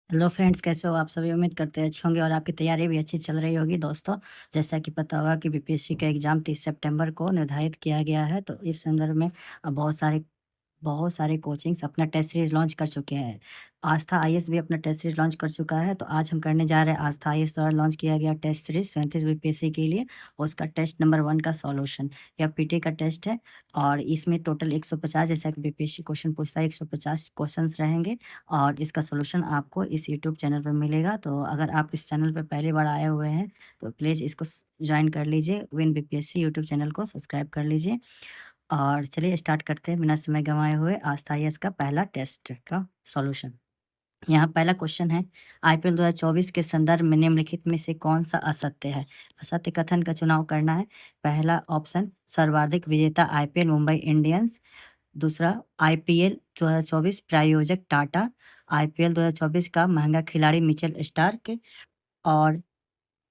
Hello friends, कैसे हो आप सभी? उम्मीद करते हैं अच्छे होंगे और आपकी तैयारी भी अच्छी चल रही होगी दोस्तों। जैसा कि पता होगा कि बीपीएससी का एग्ज़ाम 30 सितंबर को निर्धारित किया गया है, तो इस संदर्भ में बहुत सारे कोचिंग्स अपना टेस्ट सीरीज़ लॉन्च कर चुके हैं। आस्था आईएएस भी अपना टेस्ट सीरीज़ लॉन्च कर चुका है, तो आज हम करने जा रहे हैं आस्था आईएएस द्वारा लॉन्च किया गया टेस्ट सीरीज़ 37 बीपीएससी के लिए, और उसका टेस्ट नंबर 1 का सॉल्यूशन। यह पीटी का टेस्ट है और इसमें टोटल 150, जैसा कि बीपीएससी क्वेश्चन पूछता है, 150 क्वेश्चंस रहेंगे और इसका सॉल्यूशन आपको इस यूट्यूब चैनल पर मिलेगा। तो अगर आप इस चैनल पर पहली बार आए हुए हैं, तो प्लीज़ इसको जॉइन कर लीजिए। विन बीपीएससी यूट्यूब चैनल को सब्सक्राइब कर लीजिए। और चलिए स्टार्ट करते हैं बिना समय गंवाए हुए आस्था आईएएस का पहला टेस्ट का सॉल्यूशन। यहाँ पहला क्वेश्चन है, आईपीएल 2024 के संदर्भ में निम्नलिखित में से कौन सा असत्य है? असत्य कथन का चुनाव करना है। पहला ऑप्शन, सर्वाधिक विजेता आईपीएल मुंबई इंडियंस। दूसरा, आईपीएल 2024 प्रायोजक टाटा। आईपीएल 2024 का महंगा खिलाड़ी मिचेल स्टार्क। और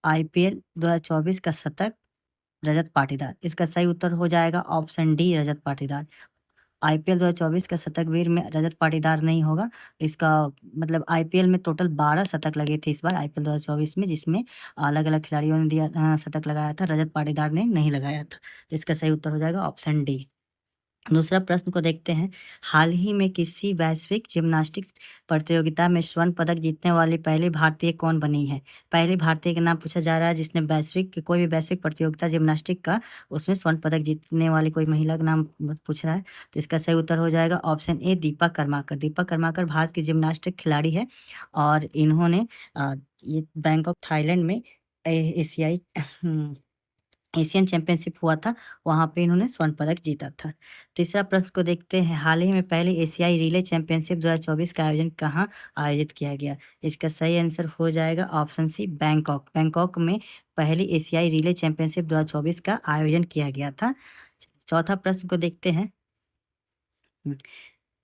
आईपीएल 2024 का शतक रजत पाटीदार। इसका सही उत्तर हो जाएगा option D, Rajat Patidar. IPL 2024 का शतकवीर में रजत पाटीदार नहीं होगा। इसका मतलब आईपीएल में टोटल 12 शतक लगे थे इस बार आईपीएल 2024 में, जिसमें अलग-अलग खिलाड़ियों ने शतक लगाया था, रजत पाटीदार ने नहीं लगाया था। तो इसका सही उत्तर हो जाएगा ऑप्शन डी। दूसरा प्रश्न को देखते हैं, हाल ही में किसी वैश्विक जिम्नास्टिक्स प्रतियोगिता में स्वर्ण पदक जीतने वाली पहली भारतीय कौन बनी है? पहली भारतीय का नाम पूछा जा रहा है जिसने कोई भी वैश्विक प्रतियोगिता जिम्नास्टिक का, उसमें स्वर्ण पदक जीतने वाली कोई महिला का नाम पूछ रहा है। तो इसका सही उत्तर हो जाएगा ऑप्शन ए, दीपा कर्माकर। दीपा कर्माकर भारत की जिम्नास्टिक खिलाड़ी है और इन्होंने ये बैंकॉक थाईलैंड में एशियाई एशियन चैंपियनशिप हुआ था, वहाँ पे इन्होंने स्वर्ण पदक जीता था। तीसरा प्रश्न को देखते हैं, हाल ही में पहली एशियाई रिले चैंपियनशिप 2024 का आयोजन कहाँ आयोजित किया गया? इसका सही आंसर हो जाएगा ऑप्शन सी, बैंकॉक। बैंकॉक में पहली एशियाई रिले चैंपियनशिप 2024 का आयोजन किया गया था। चौथा प्रश्न को देखते हैं,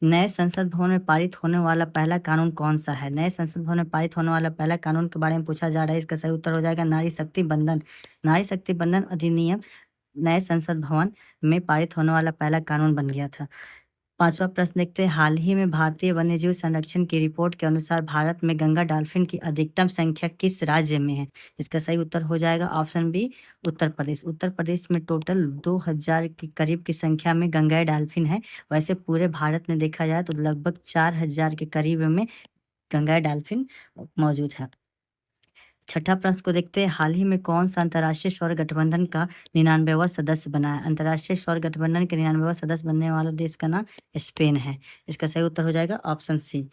नए संसद भवन में पारित होने वाला पहला कानून कौन-सा है? नए संसद भवन में पारित होने वाला पहला कानून के बारे में पूछा जा रहा है, इसका सही उत्तर हो जाएगा नारी शक्ति बंधन। नारी शक्ति बंधन अधिनियम नए संसद भवन में पारित होने वाला पहला कानून बन गया था। पाँचवा प्रश्न देखते हैं, हाल ही में भारतीय वन्यजीव संरक्षण की रिपोर्ट के अनुसार भारत में गंगा डॉल्फिन की अधिकतम संख्या किस राज्य में है? इसका सही उत्तर हो जाएगा ऑप्शन बी, उत्तर प्रदेश। उत्तर प्रदेश में टोटल 2000 के करीब की संख्या में गंगाई डॉल्फिन है। वैसे पूरे भारत में देखा जाए तो लगभग 4000 के करीब में गंगाई डॉल्फिन मौजूद है। छठा प्रश्न को देखते हैं, हाल ही में कौन सा अंतर्राष्ट्रीय सौर गठबंधन का 99वां सदस्य बना है? अंतर्राष्ट्रीय सौर गठबंधन के 99वां सदस्य बनने वाला देश का नाम स्पेन है। इसका सही उत्तर हो जाएगा ऑप्शन सी।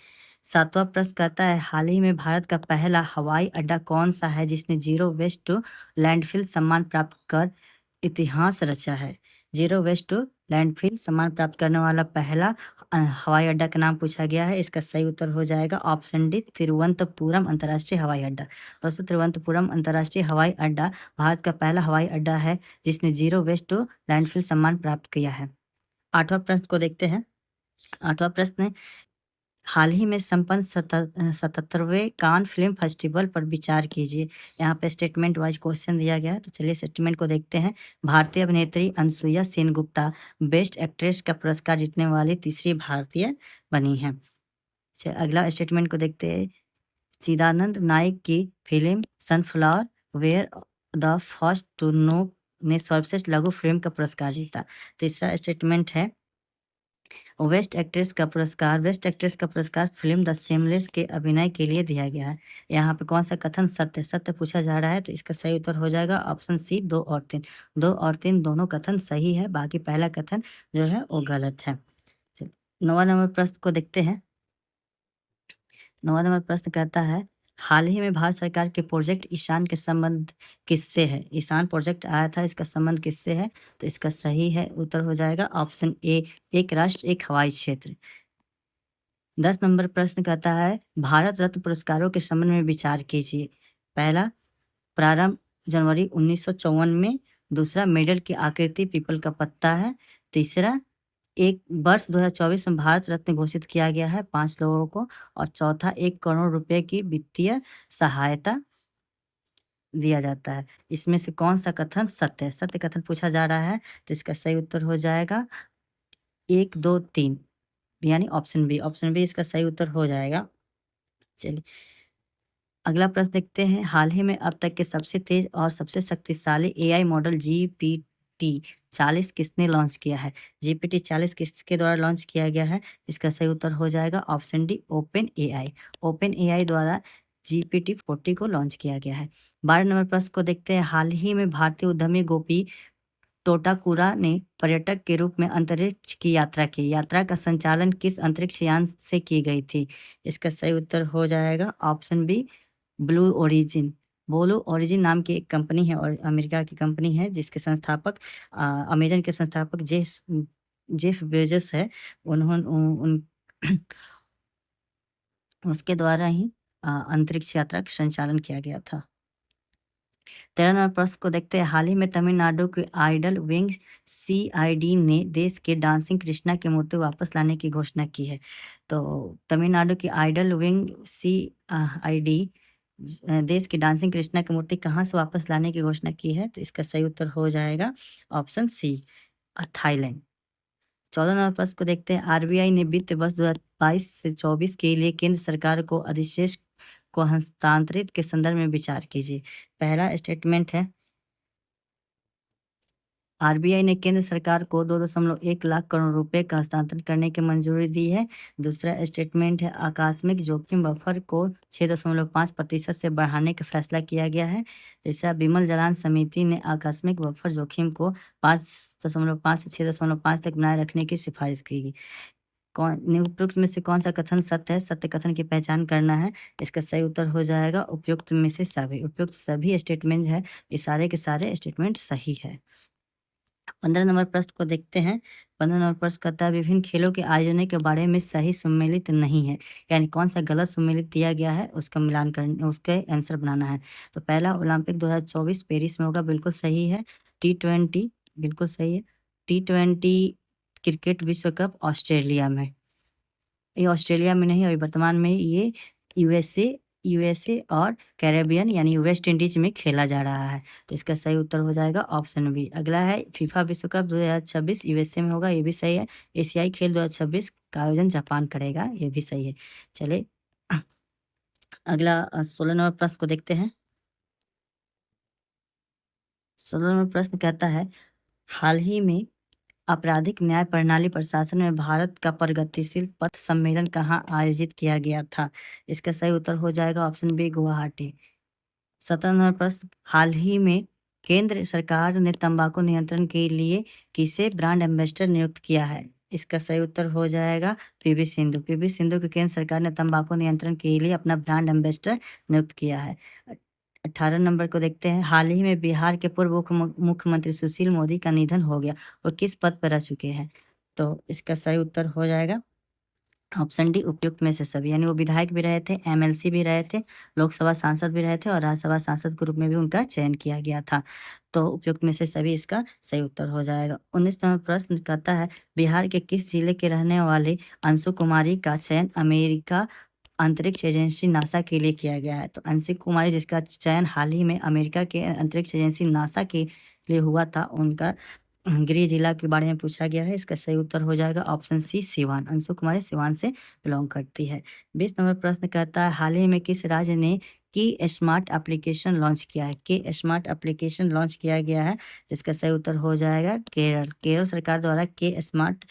सातवां प्रश्न कहता है, हाल ही में भारत का पहला हवाई अड्डा कौन सा है जिसने जीरो वेस्ट टू लैंडफिल सम्मान प्राप्त कर इतिहास रचा है? जीरो वेस्ट टू लैंडफिल सम्मान प्राप्त करने वाला पहला हवाई अड्डा का नाम पूछा गया है। इसका सही उत्तर हो जाएगा ऑप्शन डी, तिरुवनंतपुरम अंतर्राष्ट्रीय हवाई अड्डा। दोस्तों, तिरुवनंतपुरम अंतर्राष्ट्रीय हवाई अड्डा भारत का पहला हवाई अड्डा है जिसने जीरो वेस्ट टू लैंडफिल सम्मान प्राप्त किया है। आठवां प्रश्न को देखते हैं। आठवां प्रश्न, हाल ही में संपन्न 77वें कान फिल्म फेस्टिवल पर विचार कीजिए। यहाँ पे स्टेटमेंट वाइज क्वेश्चन दिया गया है, तो चलिए स्टेटमेंट को देखते हैं। भारतीय अभिनेत्री अनसुईया सेनगुप्ता बेस्ट एक्ट्रेस का पुरस्कार जीतने वाली तीसरी भारतीय बनी हैं। अगला स्टेटमेंट को देखते हैं। चिदानंद नायक की फिल्म sunflower were the first to know ने सर्वश्रेष्ठ लघु फिल्म का पुरस्कार जीता। तीसरा स्टेटमेंट है, वेस्ट एक्ट्रेस का पुरस्कार फिल्म द सेमलेस के अभिनय के लिए दिया गया है। यहाँ पे कौन सा कथन सत्य पूछा जा रहा है, तो इसका सही उत्तर हो जाएगा ऑप्शन सी, 2 और 3। 2 और 3 दोनों कथन सही है, बाकी पहला कथन जो है वो गलत है। 9वां नंबर प्रश्न को देखते हैं। 9वां नंबर प्रश्न कहता है, हाल ही में भारत सरकार के प्रोजेक्ट ईशान के संबंध किससे है? ईशान प्रोजेक्ट आया था, इसका संबंध किससे है? तो इसका सही है उत्तर हो जाएगा ऑप्शन ए, एक राष्ट्र एक हवाई क्षेत्र। 10 नंबर प्रश्न कहता है, भारत रत्न पुरस्कारों के संबंध में विचार कीजिए। पहला, प्रारंभ जनवरी 1954 में। दूसरा, मेडल की आकृति पीपल का पत्ता है। तीसरा, एक वर्ष 2024 में भारत रत्न घोषित किया गया है 5 लोगों को। और चौथा, 1 करोड़ रुपए की वित्तीय सहायता दिया जाता है। इसमें से कौन सा कथन सत्य है? सत्य कथन पूछा जा रहा है, तो इसका सही उत्तर हो जाएगा 1, 2, 3 यानी ऑप्शन बी। ऑप्शन बी इसका सही उत्तर हो जाएगा। चलिए, अगला प्रश्न देखते हैं। हाल ही में अब तक के सबसे तेज़ और सबसे शक्तिशाली एआई मॉडल जीपीटी 40 किसने लॉन्च किया है? जीपीटी 40 किसके द्वारा लॉन्च किया गया है? इसका सही उत्तर हो जाएगा option D, open AI. Open AI द्वारा जीपीटी 40 को लॉन्च किया गया है। 12 नंबर प्रश्न को देखते हैं। हाल ही में भारतीय उद्यमी गोपी टोटाकुरा ने पर्यटक के रूप में अंतरिक्ष की यात्रा की। यात्रा का संचालन किस अंतरिक्ष यान से की गई थी? इसका सही उत्तर हो जाएगा option B, Blue Origin. Blue Origin नाम की एक कंपनी है और अमेरिका की कंपनी है, जिसके संस्थापक अमेज़न के संस्थापक जेफ बेजोस है। उन्होंने उन उसके द्वारा ही अंतरिक्ष यात्रा का संचालन किया गया था। 13 नंबर प्रश्न को देखते हैं। हाल ही में तमिलनाडु के आइडल विंग सीआईडी ने देश के डांसिंग कृष्णा की मूर्ति वापस लाने की घोषणा की है। तो तमिलनाडु की आइडल विंग सीआईडी देश की डांसिंग कृष्णा की मूर्ति कहाँ से वापस लाने की घोषणा की है? तो इसका सही उत्तर हो जाएगा ऑप्शन सी, थाईलैंड। 14 नंबर प्रश्न को देखते हैं। आरबीआई ने वित्त वर्ष 2022 से 24 के लिए केंद्र सरकार को अधिशेष को हस्तांतरित के संदर्भ में विचार कीजिए। पहला स्टेटमेंट है, आरबीआई ने केंद्र सरकार को 2.1 लाख करोड़ रुपए का हस्तांतरण करने की मंजूरी दी है। दूसरा स्टेटमेंट है, आकस्मिक जोखिम बफर को 6.5% से बढ़ाने का फैसला किया गया है। तीसरा, विमल जालान समिति ने आकस्मिक बफर जोखिम को 5.5 से 6.5 तक बनाए रखने की सिफारिश की। उपयुक्त में से कौन सा कथन सत्य है? सत्य कथन की पहचान करना है। इसका सही उत्तर हो जाएगा उपयुक्त में से सभी। उपयुक्त सभी स्टेटमेंट है, ये सारे के सारे स्टेटमेंट सही है। 15 नंबर प्रश्न को देखते हैं। 15 नंबर प्रश्न कहता है, विभिन्न खेलों के आयोजन के बारे में सही सुमेलित नहीं है, यानी कौन सा गलत सुमेलित दिया गया है, उसका मिलान कर उसके आंसर बनाना है। तो पहला, ओलंपिक 2024 पेरिस में होगा, बिल्कुल सही है। T20 बिल्कुल सही है। T20 क्रिकेट विश्व कप ऑस्ट्रेलिया में, ये ऑस्ट्रेलिया में नहीं, अभी वर्तमान में ये यूएसए यूएसए और कैरेबियन यानी वेस्ट इंडीज में खेला जा रहा है। तो इसका सही उत्तर हो जाएगा ऑप्शन बी। अगला है, फीफा विश्व कप 2026 यूएसए में होगा, ये भी सही है। एशियाई खेल 2026 का आयोजन जापान करेगा, ये भी सही है। चलिए, अगला 16 नंबर प्रश्न को देखते हैं। 16 नंबर प्रश्न कहता है, हाल ही में आपराधिक न्याय प्रणाली प्रशासन में भारत का प्रगतिशील पथ सम्मेलन कहाँ आयोजित किया गया था? इसका सही उत्तर हो जाएगा ऑप्शन बी, गुवाहाटी। 17 नंबर प्रश्न, हाल ही में केंद्र सरकार ने तंबाकू नियंत्रण के लिए किसे ब्रांड एम्बेसडर नियुक्त किया है? इसका सही उत्तर हो जाएगा पीवी सिंधु। पीवी सिंधु को केंद्र सरकार ने तंबाकू नियंत्रण के लिए अपना ब्रांड एम्बेसडर नियुक्त किया है। 18 नंबर को देखते हैं। हाल ही में बिहार के पूर्व मुख्यमंत्री सुशील मोदी का निधन हो गया, और किस पद पर रह चुके हैं? तो इसका सही उत्तर हो जाएगा ऑप्शन डी, उपयुक्त में से सभी, यानी वो विधायक भी रहे थे, एमएलसी भी रहे थे, लोकसभा सांसद भी रहे थे और राज्यसभा सांसद के रूप में भी उनका चयन किया गया था। तो उपयुक्त में से सभी इसका सही उत्तर हो जाएगा। 19 नंबर प्रश्न कहता है, बिहार के किस जिले के रहने वाले अंशु कुमारी का चयन अमेरिका अंतरिक्ष एजेंसी नासा के लिए किया गया है? तो अंशु कुमारी, जिसका चयन हाल ही में अमेरिका के अंतरिक्ष एजेंसी नासा के लिए हुआ था, उनका गृह जिला के बारे में पूछा गया है। इसका सही उत्तर हो जाएगा ऑप्शन सी, सिवान। अंशु कुमारी सिवान से बिलोंग करती है। 20 नंबर प्रश्न कहता है, हाल ही में किस राज्य ने की स्मार्ट एप्लीकेशन लॉन्च किया है? के स्मार्ट एप्लीकेशन लॉन्च किया गया है, जिसका सही उत्तर हो जाएगा केरल। केरल सरकार द्वारा के स्मार्ट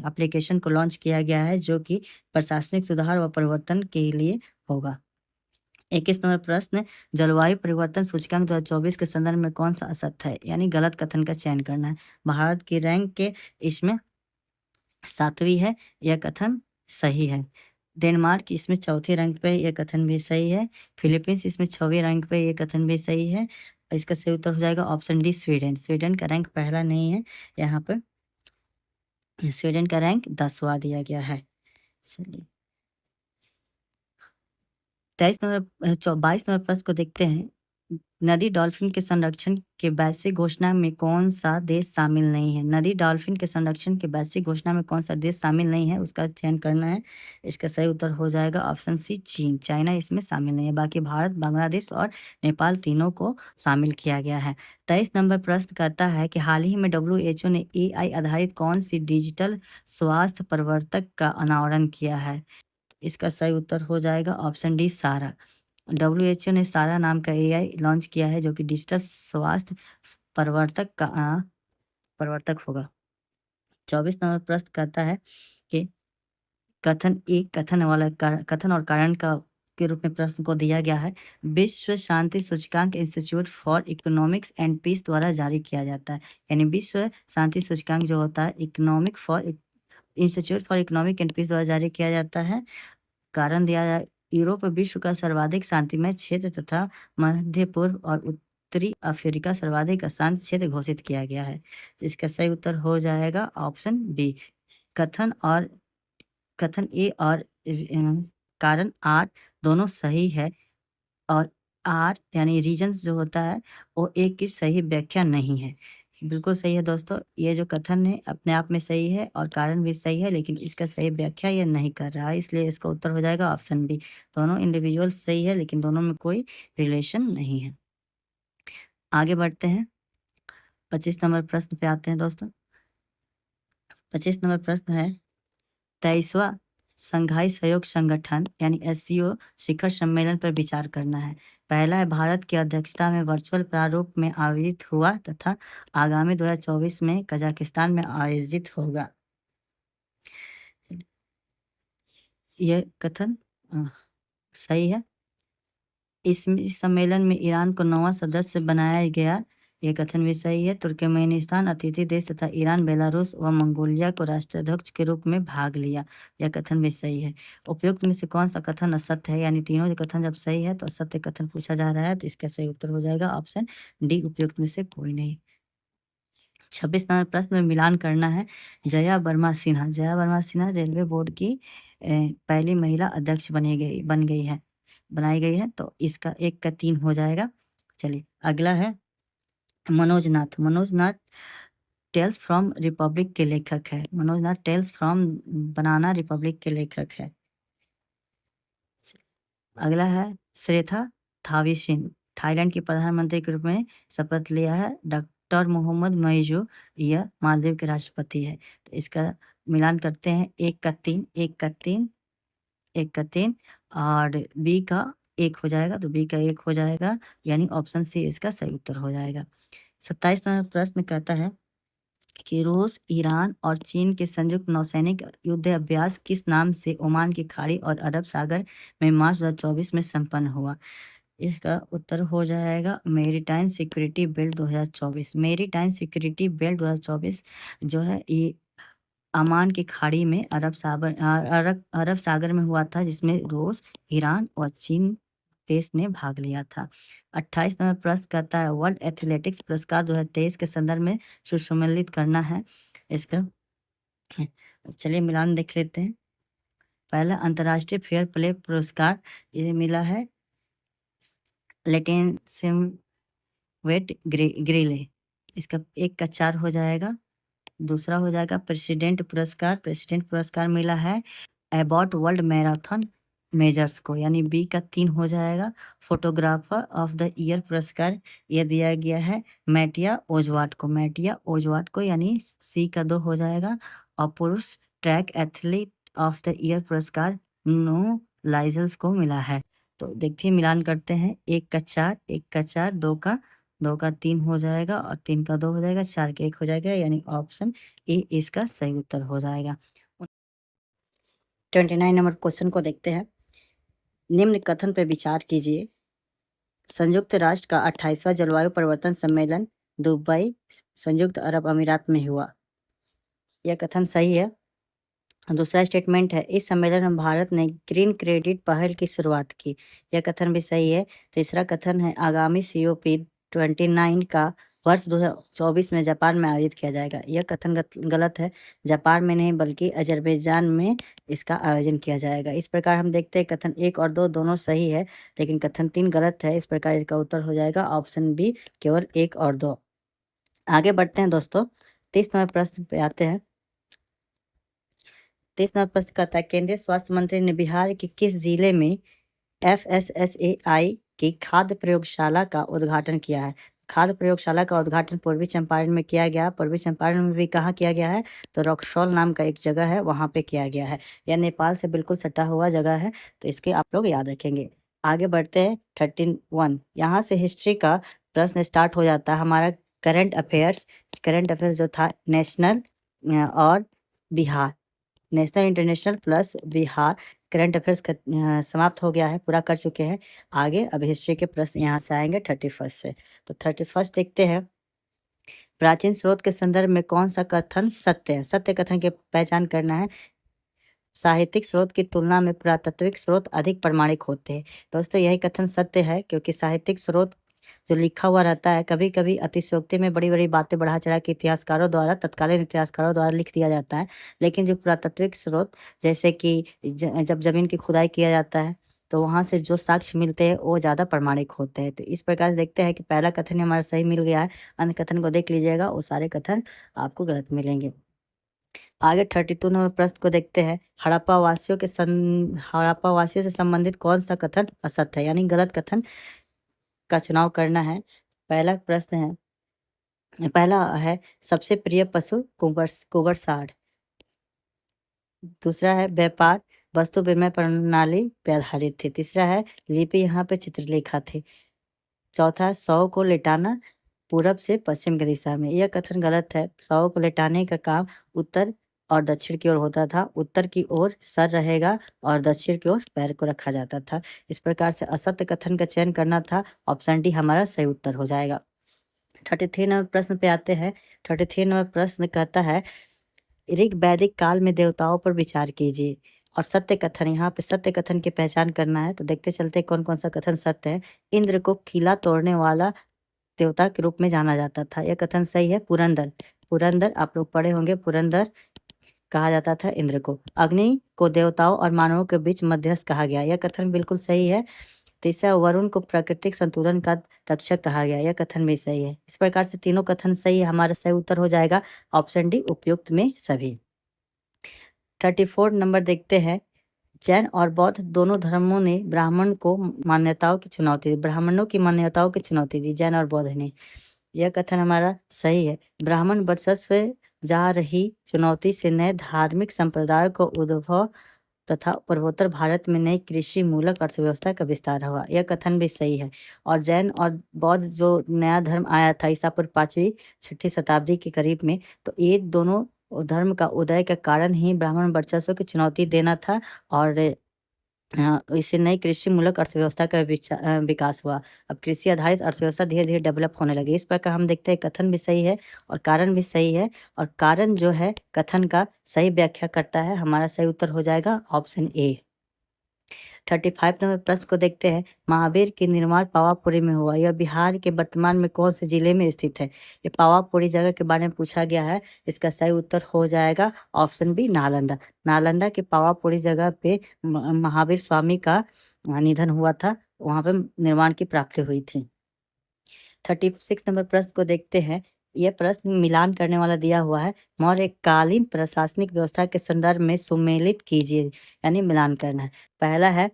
एप्लीकेशन को लॉन्च किया गया है, जो कि प्रशासनिक सुधार व परिवर्तन के लिए होगा। 21 नंबर प्रश्न, जलवायु परिवर्तन सूचकांक 2024 के संदर्भ में कौन सा असत्य है, यानी गलत कथन का चयन करना है। भारत की रैंक के इसमें 7वीं है, यह कथन सही है। डेनमार्क इसमें 4थे रैंक पे, यह कथन भी सही है। फिलीपींस इसमें 6वें रैंक पे, यह कथन भी सही है। इसका सही उत्तर हो जाएगा ऑप्शन डी, स्वीडन। स्वीडन का रैंक पहला नहीं है, यहाँ पर स्वीडन का रैंक 10वां दिया गया है। चलिए, 22 नंबर प्रश्न को देखते हैं। नदी डॉल्फिन के संरक्षण के वैश्विक घोषणा में कौन सा देश शामिल नहीं है? नदी डॉल्फिन के संरक्षण के वैश्विक घोषणा में कौन सा देश शामिल नहीं है, उसका चयन करना है। इसका सही उत्तर हो जाएगा ऑप्शन सी, चीन। चाइना इसमें शामिल नहीं है, बाकी भारत, बांग्लादेश और नेपाल तीनों को शामिल किया गया है। 23 नंबर प्रश्न कहता है कि हाल ही में WHO ने AI आधारित कौन सी डिजिटल स्वास्थ्य प्रवर्तक का अनावरण किया है? इसका सही उत्तर हो जाएगा ऑप्शन डी सारा। WHO ने सारा नाम का AI लॉन्च किया है जो कि डिजिटल स्वास्थ्य प्रवर्तक होगा। 24 नंबर प्रश्न कहता है कि कथन और कारण का के रूप में प्रश्न को दिया गया है। विश्व शांति सूचकांक institute for economics and peace द्वारा जारी किया जाता है। यानी विश्व शांति सूचकांक जो होता है institute for economic and peace द्वारा जारी किया जाता है। कारण दिया जाए, यूरोप विश्व का सर्वाधिक शांतिमय क्षेत्र तथा मध्य पूर्व और उत्तरी अफ्रीका सर्वाधिक अशांत क्षेत्र घोषित किया गया है। तो इसका सही उत्तर हो जाएगा ऑप्शन बी। कथन ए और कारण आर दोनों सही है और आर यानी रीजंस जो होता है वो एक की सही व्याख्या नहीं है। बिल्कुल सही है दोस्तों, ये जो कथन है अपने आप में सही है और कारण भी सही है, लेकिन इसका सही व्याख्या ये नहीं कर रहा है, इसलिए इसका उत्तर हो जाएगा ऑप्शन बी। दोनों इंडिविजुअल सही है लेकिन दोनों में कोई रिलेशन नहीं है। आगे बढ़ते हैं, 25 नंबर प्रश्न पे आते हैं दोस्तों। 25 नंबर प्रश्न है 23वां शंघाई सहयोग संगठन यानी SCO शिखर सम्मेलन पर विचार करना है। पहला है भारत की अध्यक्षता में वर्चुअल प्रारूप में आयोजित हुआ तथा आगामी 2024 में कजाकिस्तान में आयोजित होगा। यह कथन सही है। इस सम्मेलन में ईरान को 9वां सदस्य बनाया गया। यह कथन भी सही है। तुर्कमेनिस्तान अतिथि देश तथा ईरान, बेलारूस व मंगोलिया को राष्ट्राध्यक्ष के रूप में भाग लिया। यह कथन भी सही है। उपयुक्त में से कौन सा कथन असत्य है? यानी तीनों कथन जब सही है तो असत्य कथन पूछा जा रहा है, तो इसका सही उत्तर हो जाएगा ऑप्शन डी, उपयुक्त में से कोई नहीं। 26 नंबर प्रश्न में मिलान करना है। जया वर्मा सिन्हा रेलवे बोर्ड की पहली महिला अध्यक्ष बनाई गई है, तो इसका 1 का 3 हो जाएगा। चलिए अगला है मनोज नाथ टेल्स फ्रॉम रिपब्लिक के लेखक है। मनोज नाथ टेल्स फ्रॉम बनाना रिपब्लिक के लेखक है। अगला है श्रेथा थाविसिन, थाईलैंड के प्रधानमंत्री के रूप में शपथ लिया है। डॉक्टर मोहम्मद मईजू, यह मालदीव के राष्ट्रपति है। तो इसका मिलान करते हैं, 1 का 3, 1 का 3, 1 का 3 और बी का 1 हो जाएगा, तो बी का 1 हो जाएगा, यानी ऑप्शन सी इसका सही उत्तर हो जाएगा। 27 नंबर प्रश्न कहता है कि रूस, ईरान और चीन के संयुक्त नौसैनिक युद्ध अभ्यास किस नाम से ओमान की खाड़ी और अरब सागर में मार्च 2024 में संपन्न हुआ? इसका उत्तर हो जाएगा maritime security belt 2024। Maritime security belt 2024 जो है ये ओमान की खाड़ी में अरब सागर में हुआ था, जिसमें रूस, ईरान और चीन देश ने भाग लिया था। 28 नंबर प्रश्न कहता है वर्ल्ड एथलेटिक्स पुरस्कार 2023 के संदर्भ में सुशोभित करना है। इसका चलिए मिलान देख लेते हैं। पहला अंतर्राष्ट्रीय फेयर प्ले पुरस्कार ये मिला है लेटेंसिमवेट ग्रिले, इसका 1 का 4 हो जाएगा। दूसरा हो जाएगा प्रेसिडेंट पुरस्कार मिला है एबॉट वर्ल्ड मैराथन मेजर्स को, यानी बी का 3 हो जाएगा। फोटोग्राफर ऑफ द ईयर पुरस्कार यह दिया गया है मैटिया ओजवाट को, यानी सी का 2 हो जाएगा। और पुरुष track athlete of the year पुरस्कार नो लाइजल्स को मिला है। तो देखिए मिलान करते हैं, 1 का 4, 1 का 4, 2 का 3 हो जाएगा और 3 का 2 हो जाएगा, 4 का 1 हो जाएगा, यानी ऑप्शन ए इसका सही उत्तर हो जाएगा। 29 नंबर क्वेश्चन को देखते हैं। निम्न कथन पर विचार कीजिए। संयुक्त राष्ट्र का 28वां जलवायु परिवर्तन सम्मेलन दुबई, संयुक्त अरब अमीरात में हुआ। यह कथन सही है। दूसरा स्टेटमेंट है इस सम्मेलन में भारत ने ग्रीन क्रेडिट पहल की शुरुआत की। यह कथन भी सही है। तीसरा कथन है आगामी COP29 का वर्ष 2024 में जापान में आयोजित किया जाएगा। यह कथन गलत है। जापान में नहीं बल्कि अजरबैजान में इसका आयोजन किया जाएगा। इस प्रकार हम देखते हैं कथन 1 और 2 दोनों सही है, लेकिन कथन 3 गलत है। इस प्रकार इसका उत्तर हो जाएगा ऑप्शन बी, केवल 1 और 2। आगे बढ़ते हैं दोस्तों, 30 नंबर प्रश्न पे आते हैं। 30 नंबर प्रश्न कहता है केंद्रीय स्वास्थ्य मंत्री ने बिहार के किस जिले में FSSAI की खाद्य प्रयोगशाला का उद्घाटन किया है? खाद्य प्रयोगशाला का उद्घाटन पूर्वी चंपारण में किया गया। पूर्वी चंपारण में भी कहाँ किया गया है? तो रक्सौल नाम का एक जगह है, वहाँ पे किया गया है। यह नेपाल से बिल्कुल सटा हुआ जगह है, तो इसके आप लोग याद रखेंगे। आगे बढ़ते हैं 13 यहाँ से हिस्ट्री का प्रश्न स्टार्ट हो जाता है हमारा। करंट अफेयर्स जो था नेशनल और Bihar, national international plus Bihar current affairs का समाप्त हो गया है, पूरा कर चुके हैं। आगे अब हिस्ट्री के प्रश्न यहाँ से आएंगे 31 से। तो 31 देखते हैं। प्राचीन स्रोत के संदर्भ में कौन सा कथन सत्य है? सत्य कथन की पहचान करना है। साहित्यिक स्रोत की तुलना में पुरातात्विक स्रोत अधिक प्रामाणिक होते हैं। दोस्तों यही कथन सत्य है, क्योंकि साहित्यिक स्रोत जो लिखा हुआ रहता है, कभी कभी अतिशयोक्ति में बड़ी बड़ी बातें बढ़ा चढ़ा के इतिहासकारों द्वारा, तत्कालीन इतिहासकारों द्वारा लिख दिया जाता है। लेकिन जो पुरातात्विक स्रोत, जैसे कि जब जमीन की खुदाई किया जाता है, तो वहाँ से जो साक्ष्य मिलते हैं वो ज़्यादा प्रामाणिक होते हैं। तो इस प्रकार से देखते हैं कि पहला कथन हमारा सही मिल गया है। अन्य कथन को देख लीजिएगा, वो सारे कथन आपको गलत मिलेंगे। आगे 32 नंबर प्रश्न को देखते हैं। हड़प्पा वासियों से संबंधित कौन सा कथन असत्य है, यानी गलत कथन का चुनाव करना है। पहला प्रश्न है, पहला है सबसे प्रिय पशु कुंवर साढ़। दूसरा है व्यापार वस्तु विनिमय प्रणाली पे आधारित थी। तीसरा है लिपि यहाँ पे चित्रलेखा थी। चौथा है सौ को लेटाना पूरब से पश्चिम की दिशा में। यह कथन गलत है। सौ को लेटाने का काम उत्तर और दक्षिण की ओर होता था। उत्तर की ओर सर रहेगा और दक्षिण की ओर पैर को रखा जाता था। इस प्रकार से असत्य कथन का चयन करना था। ऑप्शन डी हमारा सही उत्तर हो जाएगा। 33 नंबर प्रश्न पे आते हैं। 33 नंबर प्रश्न कहता है ऋग वैदिक काल में देवताओं पर विचार कीजिए और सत्य कथन, यहाँ पे सत्य कथन की पहचान करना है। तो देखते चलते कौन कौन सा कथन सत्य है। इंद्र को किला तोड़ने वाला देवता के रूप में जाना जाता था, यह कथन सही है। पुरंदर, पुरंदर आप लोग पढ़े होंगे, पुरंदर कहा जाता था इंद्र को। अग्नि को देवताओं और मानवों के बीच मध्यस्थ कहा गया, यह कथन बिल्कुल सही है। तीसरा, वरुण को प्राकृतिक संतुलन का रक्षक कहा गया, यह कथन भी सही है। इस प्रकार से तीनों कथन सही है, हमारा सही उत्तर हो जाएगा ऑप्शन डी उपयुक्त में सभी। 34 नंबर देखते हैं। जैन और बौद्ध दोनों धर्मों ने ब्राह्मणों की मान्यताओं की चुनौती दी, जैन और बौद्ध ने। यह कथन हमारा सही है। ब्राह्मण वर्चस्व जा रही चुनौती से नए धार्मिक संप्रदायों को उद्भव तथा पूर्वोत्तर भारत में नई कृषि मूलक अर्थव्यवस्था का विस्तार हुआ, यह कथन भी सही है। और जैन और बौद्ध जो नया धर्म आया था ईसा पूर्व 5वीं-6वीं शताब्दी के करीब में, तो ये दोनों धर्म का उदय का कारण ही ब्राह्मण वर्चस्व की चुनौती देना था और इससे नई कृषि मूलक अर्थव्यवस्था का विकास हुआ। अब कृषि आधारित अर्थव्यवस्था धीरे धीरे डेवलप होने लगी। इस प्रकार हम देखते हैं कथन भी सही है और कारण भी सही है, और कारण जो है कथन का सही व्याख्या करता है। हमारा सही उत्तर हो जाएगा ऑप्शन ए। 35 नंबर प्रश्न को देखते हैं। महावीर की निर्माण पावापुरी में हुआ, यह बिहार के वर्तमान में कौन से जिले में स्थित है? ये पावापुरी जगह के बारे में पूछा गया है। इसका सही उत्तर हो जाएगा ऑप्शन बी नालंदा। नालंदा के पावापुरी जगह पे महावीर स्वामी का निधन हुआ था, वहाँ पे निर्माण की प्राप्ति हुई थी। 36 नंबर प्रश्न को देखते हैं। यह प्रश्न मिलान करने वाला दिया हुआ है। मौर्यकालीन प्रशासनिक व्यवस्था के संदर्भ में सुमेलित कीजिए, यानी मिलान करना है। पहला है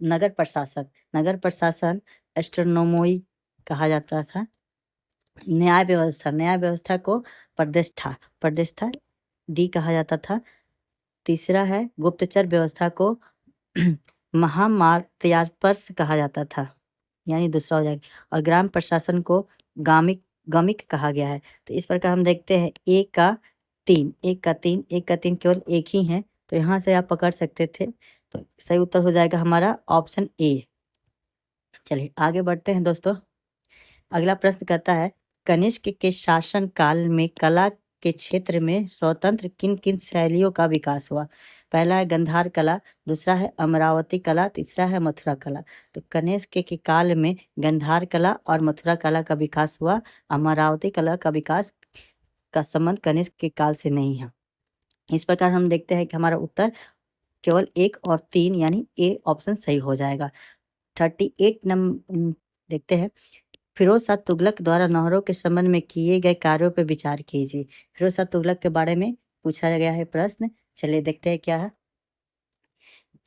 नगर प्रशासन। नगर प्रशासन एस्ट्रोनोमोई कहा जाता था। न्याय व्यवस्था, न्याय व्यवस्था को प्रतिष्ठा, प्रतिष्ठा डी कहा जाता था। तीसरा है गुप्तचर व्यवस्था को महामार्त्यापर्स कहा जाता था, यानी दूसरा हो जाएगा। और ग्राम प्रशासन को गामिक गमिक कहा गया है। तो इस प्रकार हम देखते हैं एक का तीन केवल एक ही है, तो यहाँ से आप पकड़ सकते थे। तो सही उत्तर हो जाएगा हमारा ऑप्शन ए। चलिए आगे बढ़ते हैं दोस्तों। अगला प्रश्न कहता है कनिष्क के शासन काल में कला के क्षेत्र में स्वतंत्र किन किन शैलियों का विकास हुआ? पहला है गंधार कला, दूसरा है अमरावती कला, तीसरा है मथुरा कला। तो कनिष्क के काल में गंधार कला और मथुरा कला का विकास हुआ। अमरावती कला का विकास का संबंध कनिष्क के काल से नहीं है। इस प्रकार हम देखते हैं कि हमारा उत्तर केवल 1 और 3 यानी ए ऑप्शन सही हो जाएगा। 38 नंबर देखते हैं। फिरोज शाह तुगलक द्वारा नहरों के संबंध में किए गए कार्यों पर विचार कीजिए। फिरोज शाह तुगलक के बारे में पूछा गया है प्रश्न। चलिए देखते हैं क्या है।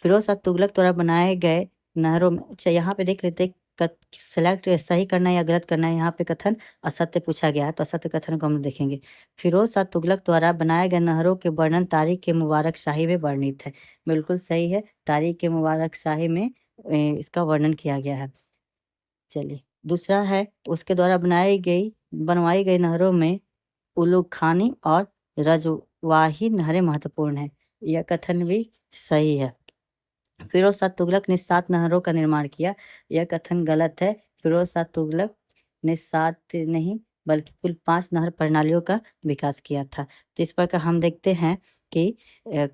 फिरोज शाह तुगलक द्वारा बनाए गए नहरों में, अच्छा यहाँ पे देख लेते सेलेक्ट सही करना है या गलत करना है। यहाँ पे कथन असत्य पूछा गया है, तो असत्य कथन को हम देखेंगे। फिरोज शाह तुगलक द्वारा बनाए गए नहरों के वर्णन तारीख के मुबारक शाही में वर्णित है। बिल्कुल सही है, तारीख के मुबारक शाही में इसका वर्णन किया गया है। चलिए, दूसरा है उसके द्वारा बनवाई गई नहरों में उलूखानी और रजवाही नहरें महत्वपूर्ण हैं। यह कथन भी सही है। फिरोज शाह तुगलक ने 7 नहरों का निर्माण किया। यह कथन गलत है। फिरोज शाह तुगलक ने 7 नहीं बल्कि कुल 5 नहर प्रणालियों का विकास किया था। तो इस प्रकार हम देखते हैं कि अ,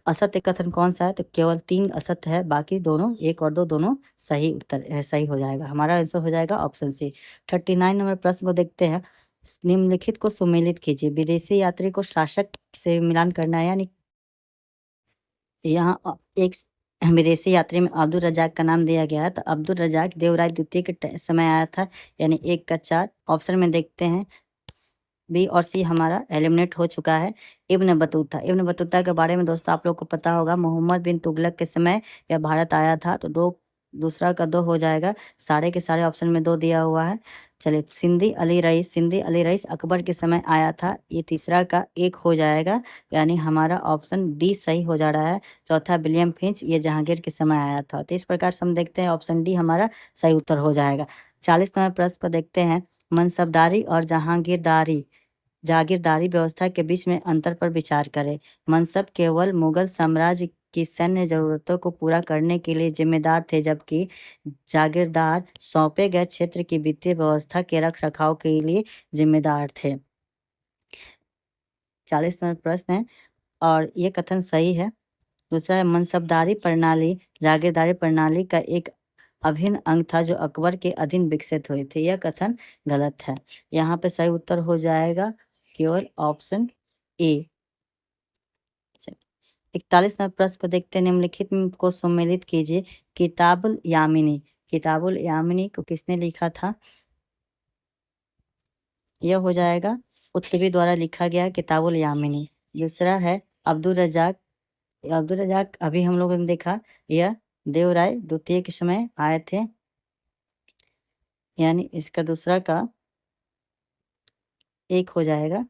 असत्य कथन कौन सा है, तो केवल 3 असत्य है, बाकी दोनों 1 और 2 दोनों सही उत्तर सही हो जाएगा। हमारा आंसर हो जाएगा ऑप्शन सी। 39 नंबर प्रश्न को देखते हैं। निम्नलिखित को सुमेलित कीजिए। विदेशी यात्री को शासक से मिलान करना है, यानी यहाँ एक विदेशी यात्री में अब्दुल रज़ाक का नाम दिया गया है, तो अब्दुल रज़ाक देवराय द्वितीय के समय आया था, यानी 1 का 4। ऑप्शन में देखते हैं बी और सी हमारा एलिमिनेट हो चुका है। इब्न बतूता के बारे में दोस्तों आप लोग को पता होगा, मोहम्मद बिन तुगलक के समय यह भारत आया था, तो दूसरा का 2 हो जाएगा। सारे के सारे ऑप्शन में 2 दिया हुआ है। चलिए, सिंधी अली रईस अकबर के समय आया था, ये तीसरा का 1 हो जाएगा, यानी हमारा ऑप्शन डी सही हो जा रहा है। चौथा विलियम फिंच, ये जहांगीर के समय आया था। तो इस प्रकार से हम देखते हैं ऑप्शन डी हमारा सही उत्तर हो जाएगा। 40 नंबर प्रश्न को देखते हैं। मनसबदारी और जागीरदारी व्यवस्था के बीच में अंतर पर विचार करें। मनसब केवल मुगल साम्राज्य की सैन्य जरूरतों को पूरा करने के लिए जिम्मेदार थे, जबकि जागीरदार सौंपे गए क्षेत्र की वित्तीय व्यवस्था के रख रखाव के लिए जिम्मेदार थे। 40 नंबर प्रश्न है और ये कथन सही है। दूसरा है, मनसबदारी प्रणाली जागीरदारी प्रणाली का एक अभिन्न अंग था जो अकबर के अधीन विकसित हुए थे। यह कथन गलत है। यहाँ पे सही उत्तर हो जाएगा केवल ऑप्शन ए। 41 नंबर प्रश्न को देखते हैं। निम्नलिखित को सम्मिलित कीजिए। किताबुल यामिनी को किसने लिखा था? यह हो जाएगा उत्तरी द्वारा लिखा गया किताबुल यामिनी। दूसरा है अब्दुल रजाक अभी हम लोगों ने देखा, यह देवराय द्वितीय के समय आए थे, यानी इसका दूसरा का 1 हो जाएगा।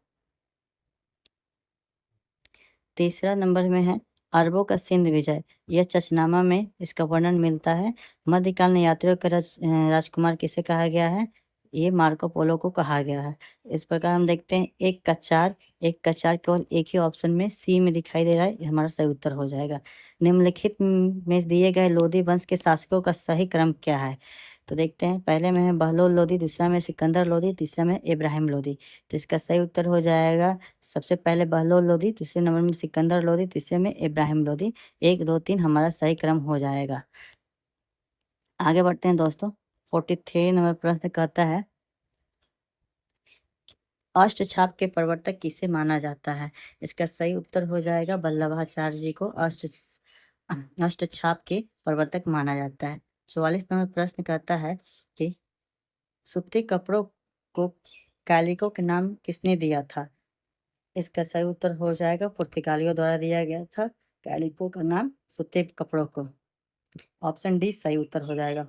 तीसरा नंबर में है अरबों का सिंध विजय। यह चचनामा में इसका वर्णन मिलता है। मध्यकाल में यात्रियों का राजकुमार किसे कहा गया है? ये मार्को पोलो को कहा गया है। इस प्रकार हम देखते हैं 1 का 4 केवल एक ही ऑप्शन में सी में दिखाई दे रहा है, ये हमारा सही उत्तर हो जाएगा। निम्नलिखित में दिए गए लोधी वंश के शासकों का सही क्रम क्या है? तो देखते हैं, पहले में है बहलोल लोधी, दूसरा में सिकंदर लोधी, तीसरा में इब्राहिम लोधी। तो इसका सही उत्तर हो जाएगा सबसे पहले बहलोल लोधी, दूसरे नंबर में सिकंदर लोधी, तीसरे में इब्राहिम लोधी। 1 2 3 हमारा सही क्रम हो जाएगा। आगे बढ़ते हैं दोस्तों। 43 नंबर प्रश्न कहता है, अष्टछाप के प्रवर्तक किसे माना जाता है? इसका सही उत्तर हो जाएगा वल्लभाचार्य जी को अष्टछाप के प्रवर्तक माना जाता है। 44 नंबर प्रश्न कहता है कि सूती कपड़ों को कालिको के नाम किसने दिया था? इसका सही उत्तर हो जाएगा पुर्तगालियों द्वारा दिया गया था कालिको का नाम सूती कपड़ों को। ऑप्शन डी सही उत्तर हो जाएगा।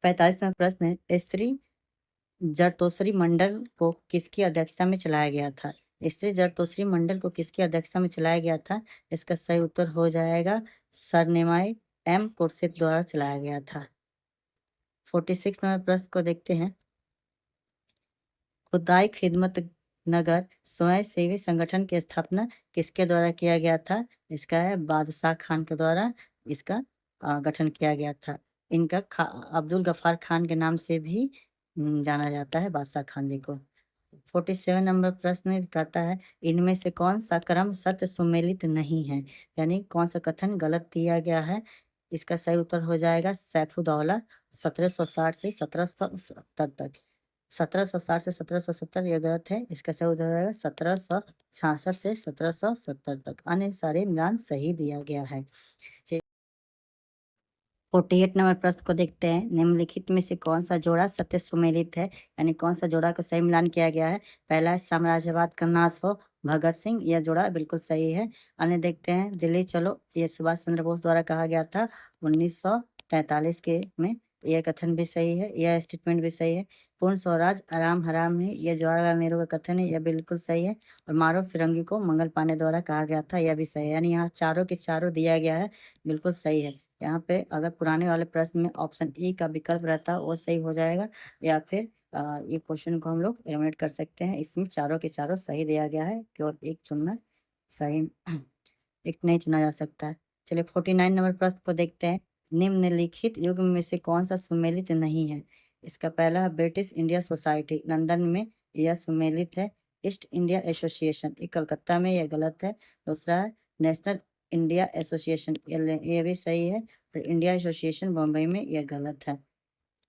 45 नंबर प्रश्न है, स्त्री जरतोसरी मंडल को किसकी अध्यक्षता में चलाया गया था? स्त्री जरतोसरी मंडल को किसकी अध्यक्षता में चलाया गया था? इसका सही उत्तर हो जाएगा सरनेमाई एम खुर्शीद द्वारा चलाया गया था। 46 नंबर प्रश्न को देखते हैं। खुदाई खिदमत नगर स्वयं सेवी संगठन की स्थापना किसके द्वारा किया गया था? इसका है बादशाह खान के द्वारा इसका गठन किया गया था। इनका अब्दुल गफ्फार खान के नाम से भी जाना जाता है बादशाह खान जी को। 47 नंबर प्रश्न कहता है, इनमें से कौन सा क्रम सत्य सुमेलित नहीं है? यानी कौन सा कथन गलत दिया गया है? इसका सही उत्तर हो जाएगा सैफुद्दौला 1760 से 1770 तक। 1760 से 1770 यह गलत है। इसका सही उत्तर हो जाएगा 1766 से 1770 तक। अन्य सारे मिलान सही दिया गया है। 48 नंबर प्रश्न को देखते हैं। निम्नलिखित में से कौन सा जोड़ा सत्य सुमेलित है, यानी कौन सा जोड़ा का सही मिलान किया गया है? पहला है साम्राज्यवाद का नाश हो, भगत सिंह, यह जोड़ा बिल्कुल सही है। अन्य देखते हैं, दिल्ली चलो, ये सुभाष चंद्र बोस द्वारा कहा गया था 1943 के में। तो यह कथन भी सही है, यह स्टेटमेंट भी सही है। पूर्ण स्वराज आराम हराम है, यह जवाहरलाल नेहरू का कथन है, यह बिल्कुल सही है। और मारो फिरंगी को मंगल पांडे द्वारा कहा गया था, यह भी सही है। यानी यहाँ चारों के चारों दिया गया है, बिल्कुल सही है। यहाँ पे अगर पुराने वाले प्रश्न में ऑप्शन ई का विकल्प रहता वो सही हो जाएगा, या फिर ये क्वेश्चन को हम लोग एलिमिनेट कर सकते हैं। इसमें चारों के चारों सही दिया गया है, केवल एक चुनना सही एक नहीं चुना जा सकता है। चलिए 49 नंबर प्रश्न को देखते हैं। निम्नलिखित युग्म में से कौन सा सुमेलित नहीं है? इसका पहला है ब्रिटिश इंडिया सोसाइटी, लंदन में यह सुमेलित है। ईस्ट इंडिया एसोसिएशन, ये कलकत्ता में, यह गलत है। दूसरा है नेशनल इंडिया एसोसिएशन, ये भी सही है। और इंडिया एसोसिएशन बम्बई में, यह गलत है।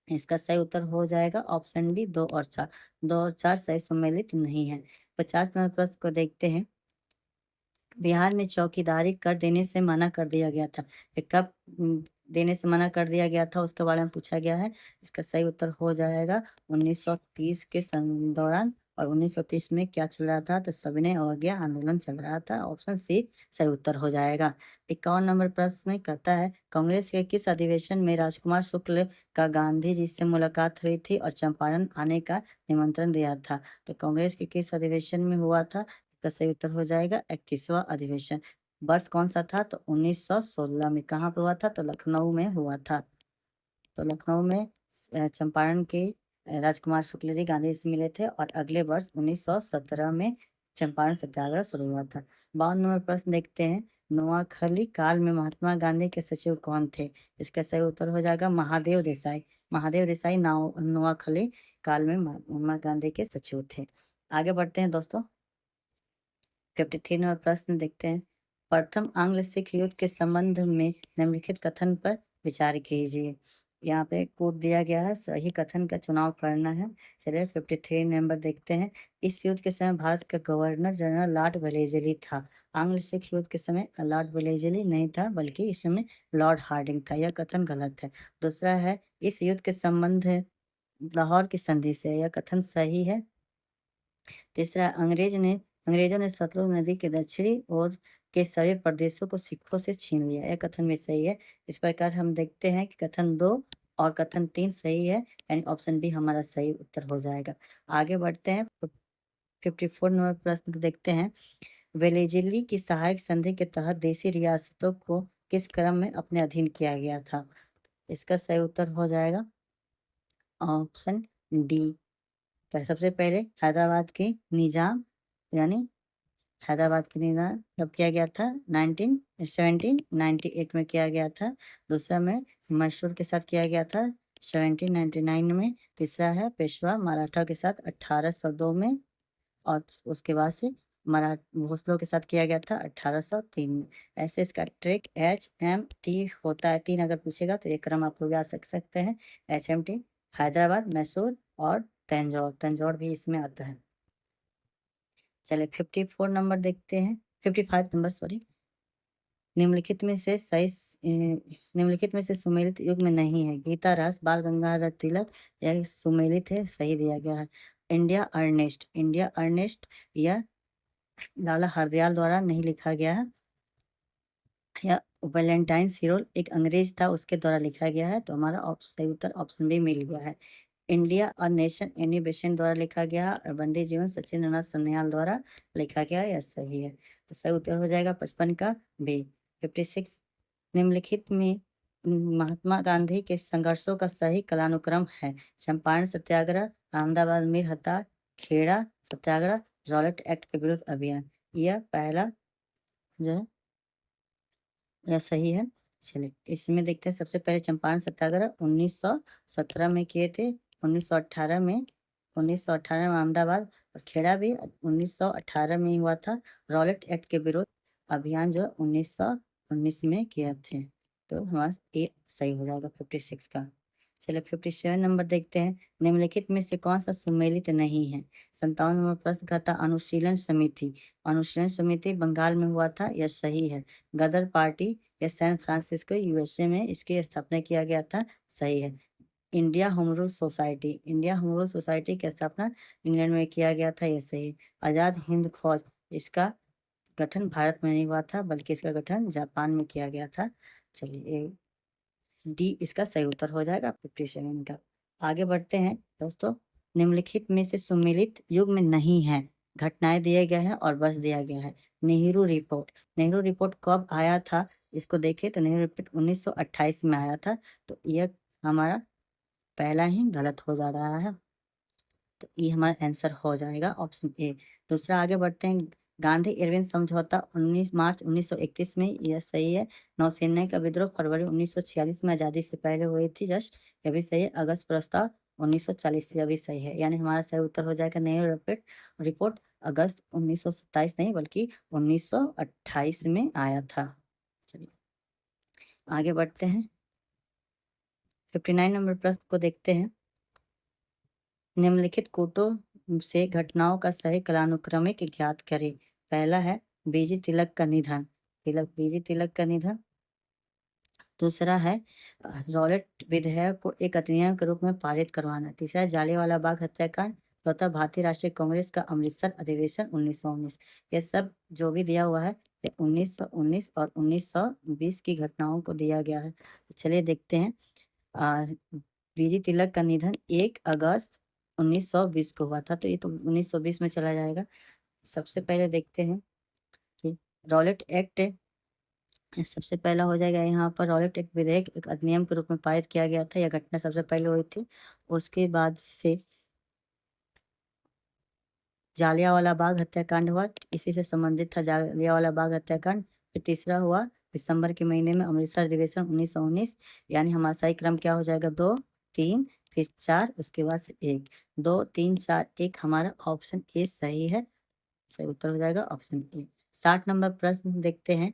इसका सही उत्तर हो जाएगा ऑप्शन डी, 2 और 4। 2 और 4 सही सुमेलित नहीं है। 50 नंबर प्रश्न को देखते हैं। बिहार में चौकीदारी कर देने से मना कर दिया गया था, ये कब देने से मना कर दिया गया था उसके बारे में पूछा गया है। इसका सही उत्तर हो जाएगा 1930 के दौरान। और 1930 में क्या चल रहा था? तो सविनय अवज्ञा आंदोलन चल रहा था। ऑप्शन सी सही उत्तर हो जाएगा। 51 नंबर प्रश्न में कहता है, कांग्रेस के किस अधिवेशन में राजकुमार शुक्ल का गांधी जी से मुलाकात हुई थी और चंपारण आने का निमंत्रण दिया था? तो कांग्रेस के किस अधिवेशन में हुआ था? इसका सही उत्तर हो जाएगा 21वां अधिवेशन। वर्ष कौन सा था? तो 1916 में। कहाँ पे हुआ था? तो लखनऊ में हुआ था। तो लखनऊ में चंपारण के राजकुमार शुक्ल जी गांधी जी से मिले थे, और अगले वर्ष 1917 में चंपारण सत्याग्रह शुरू हुआ था। 52 नंबर प्रश्न देखते हैं। नोआखली काल में महात्मा गांधी के सचिव कौन थे? इसका सही उत्तर हो जाएगा महादेव देसाई। महादेव देसाई नोआखली काल में महात्मा गांधी के सचिव थे। आगे बढ़ते हैं दोस्तों। 53 नंबर प्रश्न देखते हैं। प्रथम आंग्ल सिख युद्ध के संबंध में निम्नलिखित कथन पर विचार कीजिए। यहाँ पे कोड दिया गया है, सही कथन का चुनाव करना है। चलिए 53 नंबर देखते हैं। इस युद्ध के समय भारत का गवर्नर जनरल लॉर्ड वेलेस्ली था। आंग्ल सिख युद्ध के समय लॉर्ड वेलेस्ली नहीं था, बल्कि इस समय लॉर्ड हार्डिंग था। यह कथन गलत है। दूसरा है, इस युद्ध के संबंध लाहौर की संधि से, यह कथन सही है। तीसरा, अंग्रेजों ने सतलुज नदी के दक्षिणी ओर के सभी प्रदेशों को सिखों से छीन लिया, यह कथन भी सही है। इस प्रकार हम देखते हैं कि कथन 2 और कथन 3 सही है, यानी ऑप्शन बी हमारा सही उत्तर हो जाएगा। आगे बढ़ते हैं। 54 नंबर प्रश्न को देखते हैं। वेलेजिली की सहायक संधि के तहत देशी रियासतों को किस क्रम में अपने अधीन किया गया था? इसका सही उत्तर हो जाएगा ऑप्शन डी। सबसे पहले हैदराबाद के निजाम, यानी हैदराबाद के निजाम कब किया गया था? 1798 में किया गया था। दूसरा में मैसूर के साथ किया गया था 1799 में। तीसरा है पेशवा मराठा के साथ 1802 में। और उसके बाद से मरा भोसलों के साथ किया गया था 1803 में। ऐसे इसका ट्रिक HMT होता है। 3 अगर पूछेगा तो ये क्रम आप लोग याद रख सकते हैं। HMT हैदराबाद, मैसूर और तंजौर। तंजौर भी इसमें आता है। चलिए 54 नंबर देखते हैं। 55 नंबर, सॉरी। निम्नलिखित में से निम्नलिखित में से सुमेलित युग में नहीं है। गीता रास, बाल गंगाधर तिलक, यह सुमेलित है, सही दिया गया है। इंडिया अर्नेस्ट, इंडिया अर्नेस्ट यह लाला हरदयाल द्वारा नहीं लिखा गया है। या वैलेंटाइन सिरोल एक अंग्रेज था, उसके द्वारा लिखा गया है। तो हमारा सही उत्तर ऑप्शन बी मिल गया है। इंडिया और नेशन एनी बेसेंट द्वारा लिखा गया और बंदे जीवन सचिन नाथ सन्याल द्वारा लिखा गया, यह सही है। तो सही उत्तर हो जाएगा 55 का बी। 56, निम्नलिखित में महात्मा गांधी के संघर्षों का सही कालानुक्रम है। चंपारण सत्याग्रह, अहमदाबाद मिल हड़ताल, खेड़ा सत्याग्रह, रॉलेट एक्ट के विरुद्ध अभियान। यह पहला जो है यह सही है। चलिए इसमें देखते हैं। सबसे पहले चंपारण सत्याग्रह 1917 में किए थे। 1918 में 1918 में अहमदाबाद, और खेड़ा भी 1918 में ही हुआ था। रॉलेट एक्ट के विरुद्ध अभियान जो 1919 में किए थे। तो हमारा ए सही हो जाएगा 56 का। चलिए 57 नंबर देखते हैं। निम्नलिखित में से कौन सा सुमेलित नहीं है? 57 नंबर प्रश्न का था अनुशीलन समिति। अनुशीलन समिति बंगाल में हुआ था, यह सही है। गदर पार्टी या सैन फ्रांसिस्को USA में इसकी स्थापना किया गया था, सही है। India home rule society, India home rule society की स्थापना इंग्लैंड में किया गया था, यह सही है। आजाद हिंद फौज, इसका गठन भारत में नहीं हुआ था, बल्कि इसका गठन जापान में किया गया था। चलिए डी इसका सही उत्तर हो जाएगा 57 का। आगे बढ़ते हैं दोस्तों। निम्नलिखित में से सुमेलित युग में नहीं है। घटनाएं दिए गए हैं और वर्ष दिया गया है। नेहरू रिपोर्ट, नेहरू रिपोर्ट कब आया था इसको देखें तो नेहरू रिपोर्ट 1928 में आया था। तो यह हमारा पहला ही गलत हो जा रहा है, तो ये हमारा आंसर हो जाएगा ऑप्शन ए। दूसरा आगे बढ़ते हैं। गांधी इरविन समझौता 19 मार्च 1931 में, यह सही है। नौसेना का विद्रोह फरवरी 1946 में आज़ादी से पहले हुई थी, जस्ट यह भी सही है। अगस्त प्रस्ताव 1940 से, यह भी सही है। यानी हमारा सही उत्तर हो जाएगा नेहरू रिपोर्ट रिपोर्ट अगस्त 1927 नहीं बल्कि 1928 में आया था। चलिए आगे बढ़ते हैं। 59 नंबर प्रश्न को देखते हैं। निम्नलिखित कोटों से घटनाओं का सही कालानुक्रमिक ज्ञात करें। पहला है बीजी तिलक का निधन, बीजी तिलक का निधन। दूसरा है रॉलेट विधेयक को एक अधिनियम के रूप में पारित करवाना। तीसरा है जालियांवाला बाग हत्याकांड। चौथा भारतीय राष्ट्रीय कांग्रेस का अमृतसर अधिवेशन 1919। ये सब जो भी दिया हुआ है ये 1919 और 1920 की घटनाओं को दिया गया है। तो चलिए देखते हैं। बीजी तिलक का निधन 1 अगस्त 1920 को हुआ था, तो ये तो 1920 में चला जाएगा। सबसे पहले देखते हैं कि रॉलेट एक्ट सबसे पहला हो जाएगा। यहाँ पर रॉलेट एक्ट विधेयक एक अधिनियम के रूप में पारित किया गया था, यह घटना सबसे पहले हुई थी। उसके बाद से जालियांवाला बाग हत्याकांड हुआ, इसी से संबंधित था जालियांवाला बाग हत्याकांड। फिर तीसरा हुआ दिसंबर के महीने में अमृतसर अधिवेशन 1919। यानी हमारा सही क्रम क्या हो जाएगा, 2 3 फिर 4 उसके बाद से 1। 2 3 4 1 हमारा ऑप्शन ए सही है, सही उत्तर हो जाएगा ऑप्शन ए। 60 नंबर प्रश्न देखते हैं।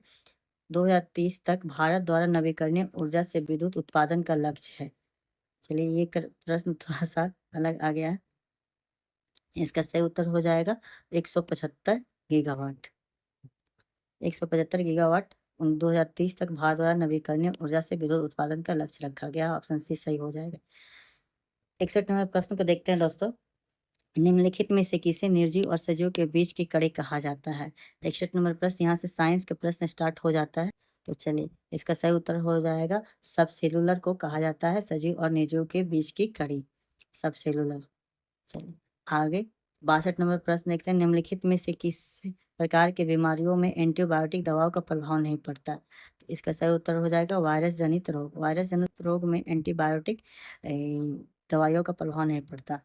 2030 तक भारत द्वारा नवीकरणीय ऊर्जा से विद्युत उत्पादन का लक्ष्य है। चलिए ये प्रश्न थोड़ा सा अलग आ गया है। इसका सही उत्तर हो जाएगा 175 गीगावाट। 175 गीगावाट 2030 तक भारत द्वारा नवीकरणीय ऊर्जा से विद्युत उत्पादन का लक्ष्य रखा गया। ऑप्शन सी सही हो जाएगा। 61 नंबर प्रश्न को देखते हैं दोस्तों। निम्नलिखित में से किसे निर्जीव और सजीव के बीच की कड़ी कहा जाता है। 61 नंबर प्रश्न, यहाँ से साइंस के प्रश्न स्टार्ट हो जाता है। तो चलिए इसका सही उत्तर हो जाएगा सब सेलुलर को कहा जाता है सजीव और निर्जीव के बीच की कड़ी, सब सेलुलर। चलिए आगे 62 नंबर प्रश्न देखते हैं। निम्नलिखित में से किस प्रकार की बीमारियों में एंटीबायोटिक दवाओं का प्रभाव नहीं पड़ता। तो इसका सही उत्तर हो जाएगा वायरस जनित रोग। वायरस जनित रोग में एंटीबायोटिक दवाइयों का प्रभाव नहीं पड़ता।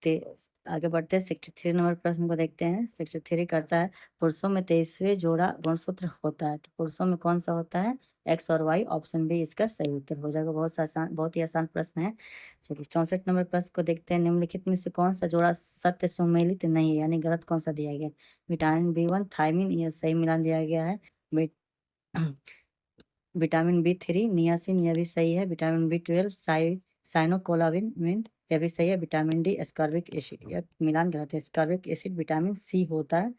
ते आगे बढ़ते हैं। 63 नंबर प्रश्न को देखते हैं। 63 करता है पुरुषों में 23वें जोड़ा गुणसूत्र होता है, तो पुरुषों में कौन सा होता है, एक्स और वाई। ऑप्शन बी इसका सही उत्तर हो जाएगा। बहुत आसान, बहुत ही आसान प्रश्न है। चलिए 64 नंबर प्रश्न को देखते हैं। निम्नलिखित में से कौन सा जोड़ा सत्य सुमेलित नहीं है, यानी गलत कौन सा दिया गया है। विटामिन B1 थायमिन, यह सही मिलान दिया गया है। विटामिन B3 नियासिन, यह भी सही है। विटामिन B12 साइनोकोलामिन, यह भी सही है। विटामिन डी एस्कॉर्बिक एसिड, यह मिलान गलत है। एस्कॉर्बिक एसिड विटामिन सी होता है।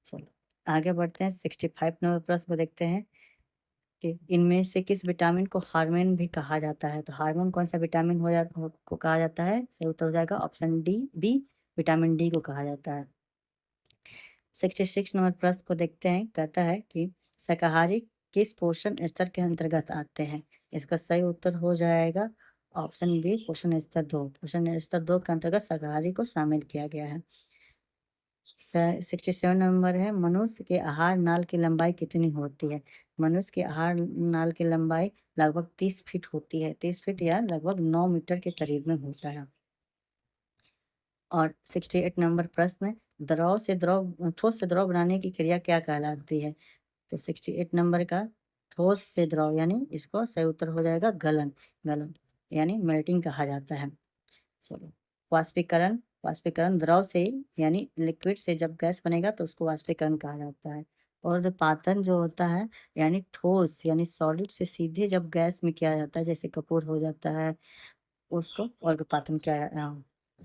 चलो आगे बढ़ते हैं। 65 नंबर प्रश्न को देखते हैं कि इनमें से किस विटामिन को हार्मोन भी कहा जाता है। तो हार्मोन कौन सा विटामिन को कहा जाता है, सही उत्तर हो जाएगा option D B, vitamin D को कहा जाता है। 66 नंबर प्रश्न को देखते हैं। कहता है कि शाकाहारी किस पोषण स्तर के अंतर्गत आते हैं। इसका सही उत्तर हो जाएगा ऑप्शन बी पोषण स्तर 2। पोषण स्तर 2 के अंतर्गत शाकाहारी को शामिल किया गया है। 67 नंबर है मनुष्य के आहार नाल की लंबाई कितनी होती है। मनुष्य के आहार नाल की लंबाई लगभग 30 फीट होती है। 30 फीट या लगभग 9 मीटर के करीब में होता है। और 68 नंबर प्रश्न, द्रव से द्रव ठोस से द्रव बनाने की क्रिया क्या कहलाती है। तो 68 नंबर का ठोस से द्रव, यानी इसको सही उत्तर हो जाएगा गलन। गलन यानी मेल्टिंग कहा जाता है। चलो वाष्पीकरण, वाष्पीकरण द्रव से यानी लिक्विड से जब गैस बनेगा तो उसको वाष्पीकरण कहा जाता है। और जो पातन जो होता है यानी ठोस यानी सॉलिड से सीधे जब गैस में किया जाता है, जैसे कपूर हो जाता है, उसको अर्घपातन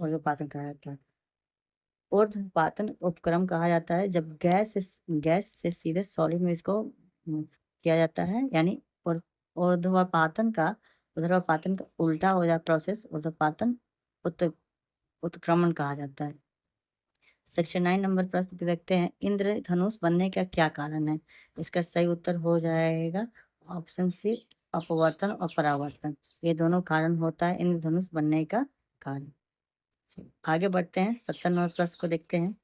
अर्घपातन कहा जाता है। ऊर्ध्वपातन उपक्रम कहा जाता है जब गैस से सीधे सॉलिड में इसको किया जाता है, यानी ऊर्ध- ऊर्ध्वपातन का उल्टा हो जाए प्रोसेस ऊर्ध्वपातन उत, उत्क्रमण कहा जाता है। 69 नंबर प्रश्न पे देखते हैं। इंद्रधनुष बनने का क्या कारण है। इसका सही उत्तर हो जाएगा ऑप्शन सी अपवर्तन और परावर्तन, ये दोनों कारण होता है इंद्रधनुष बनने का कारण। आगे बढ़ते हैं, 70 नंबर प्रश्न को देखते हैं।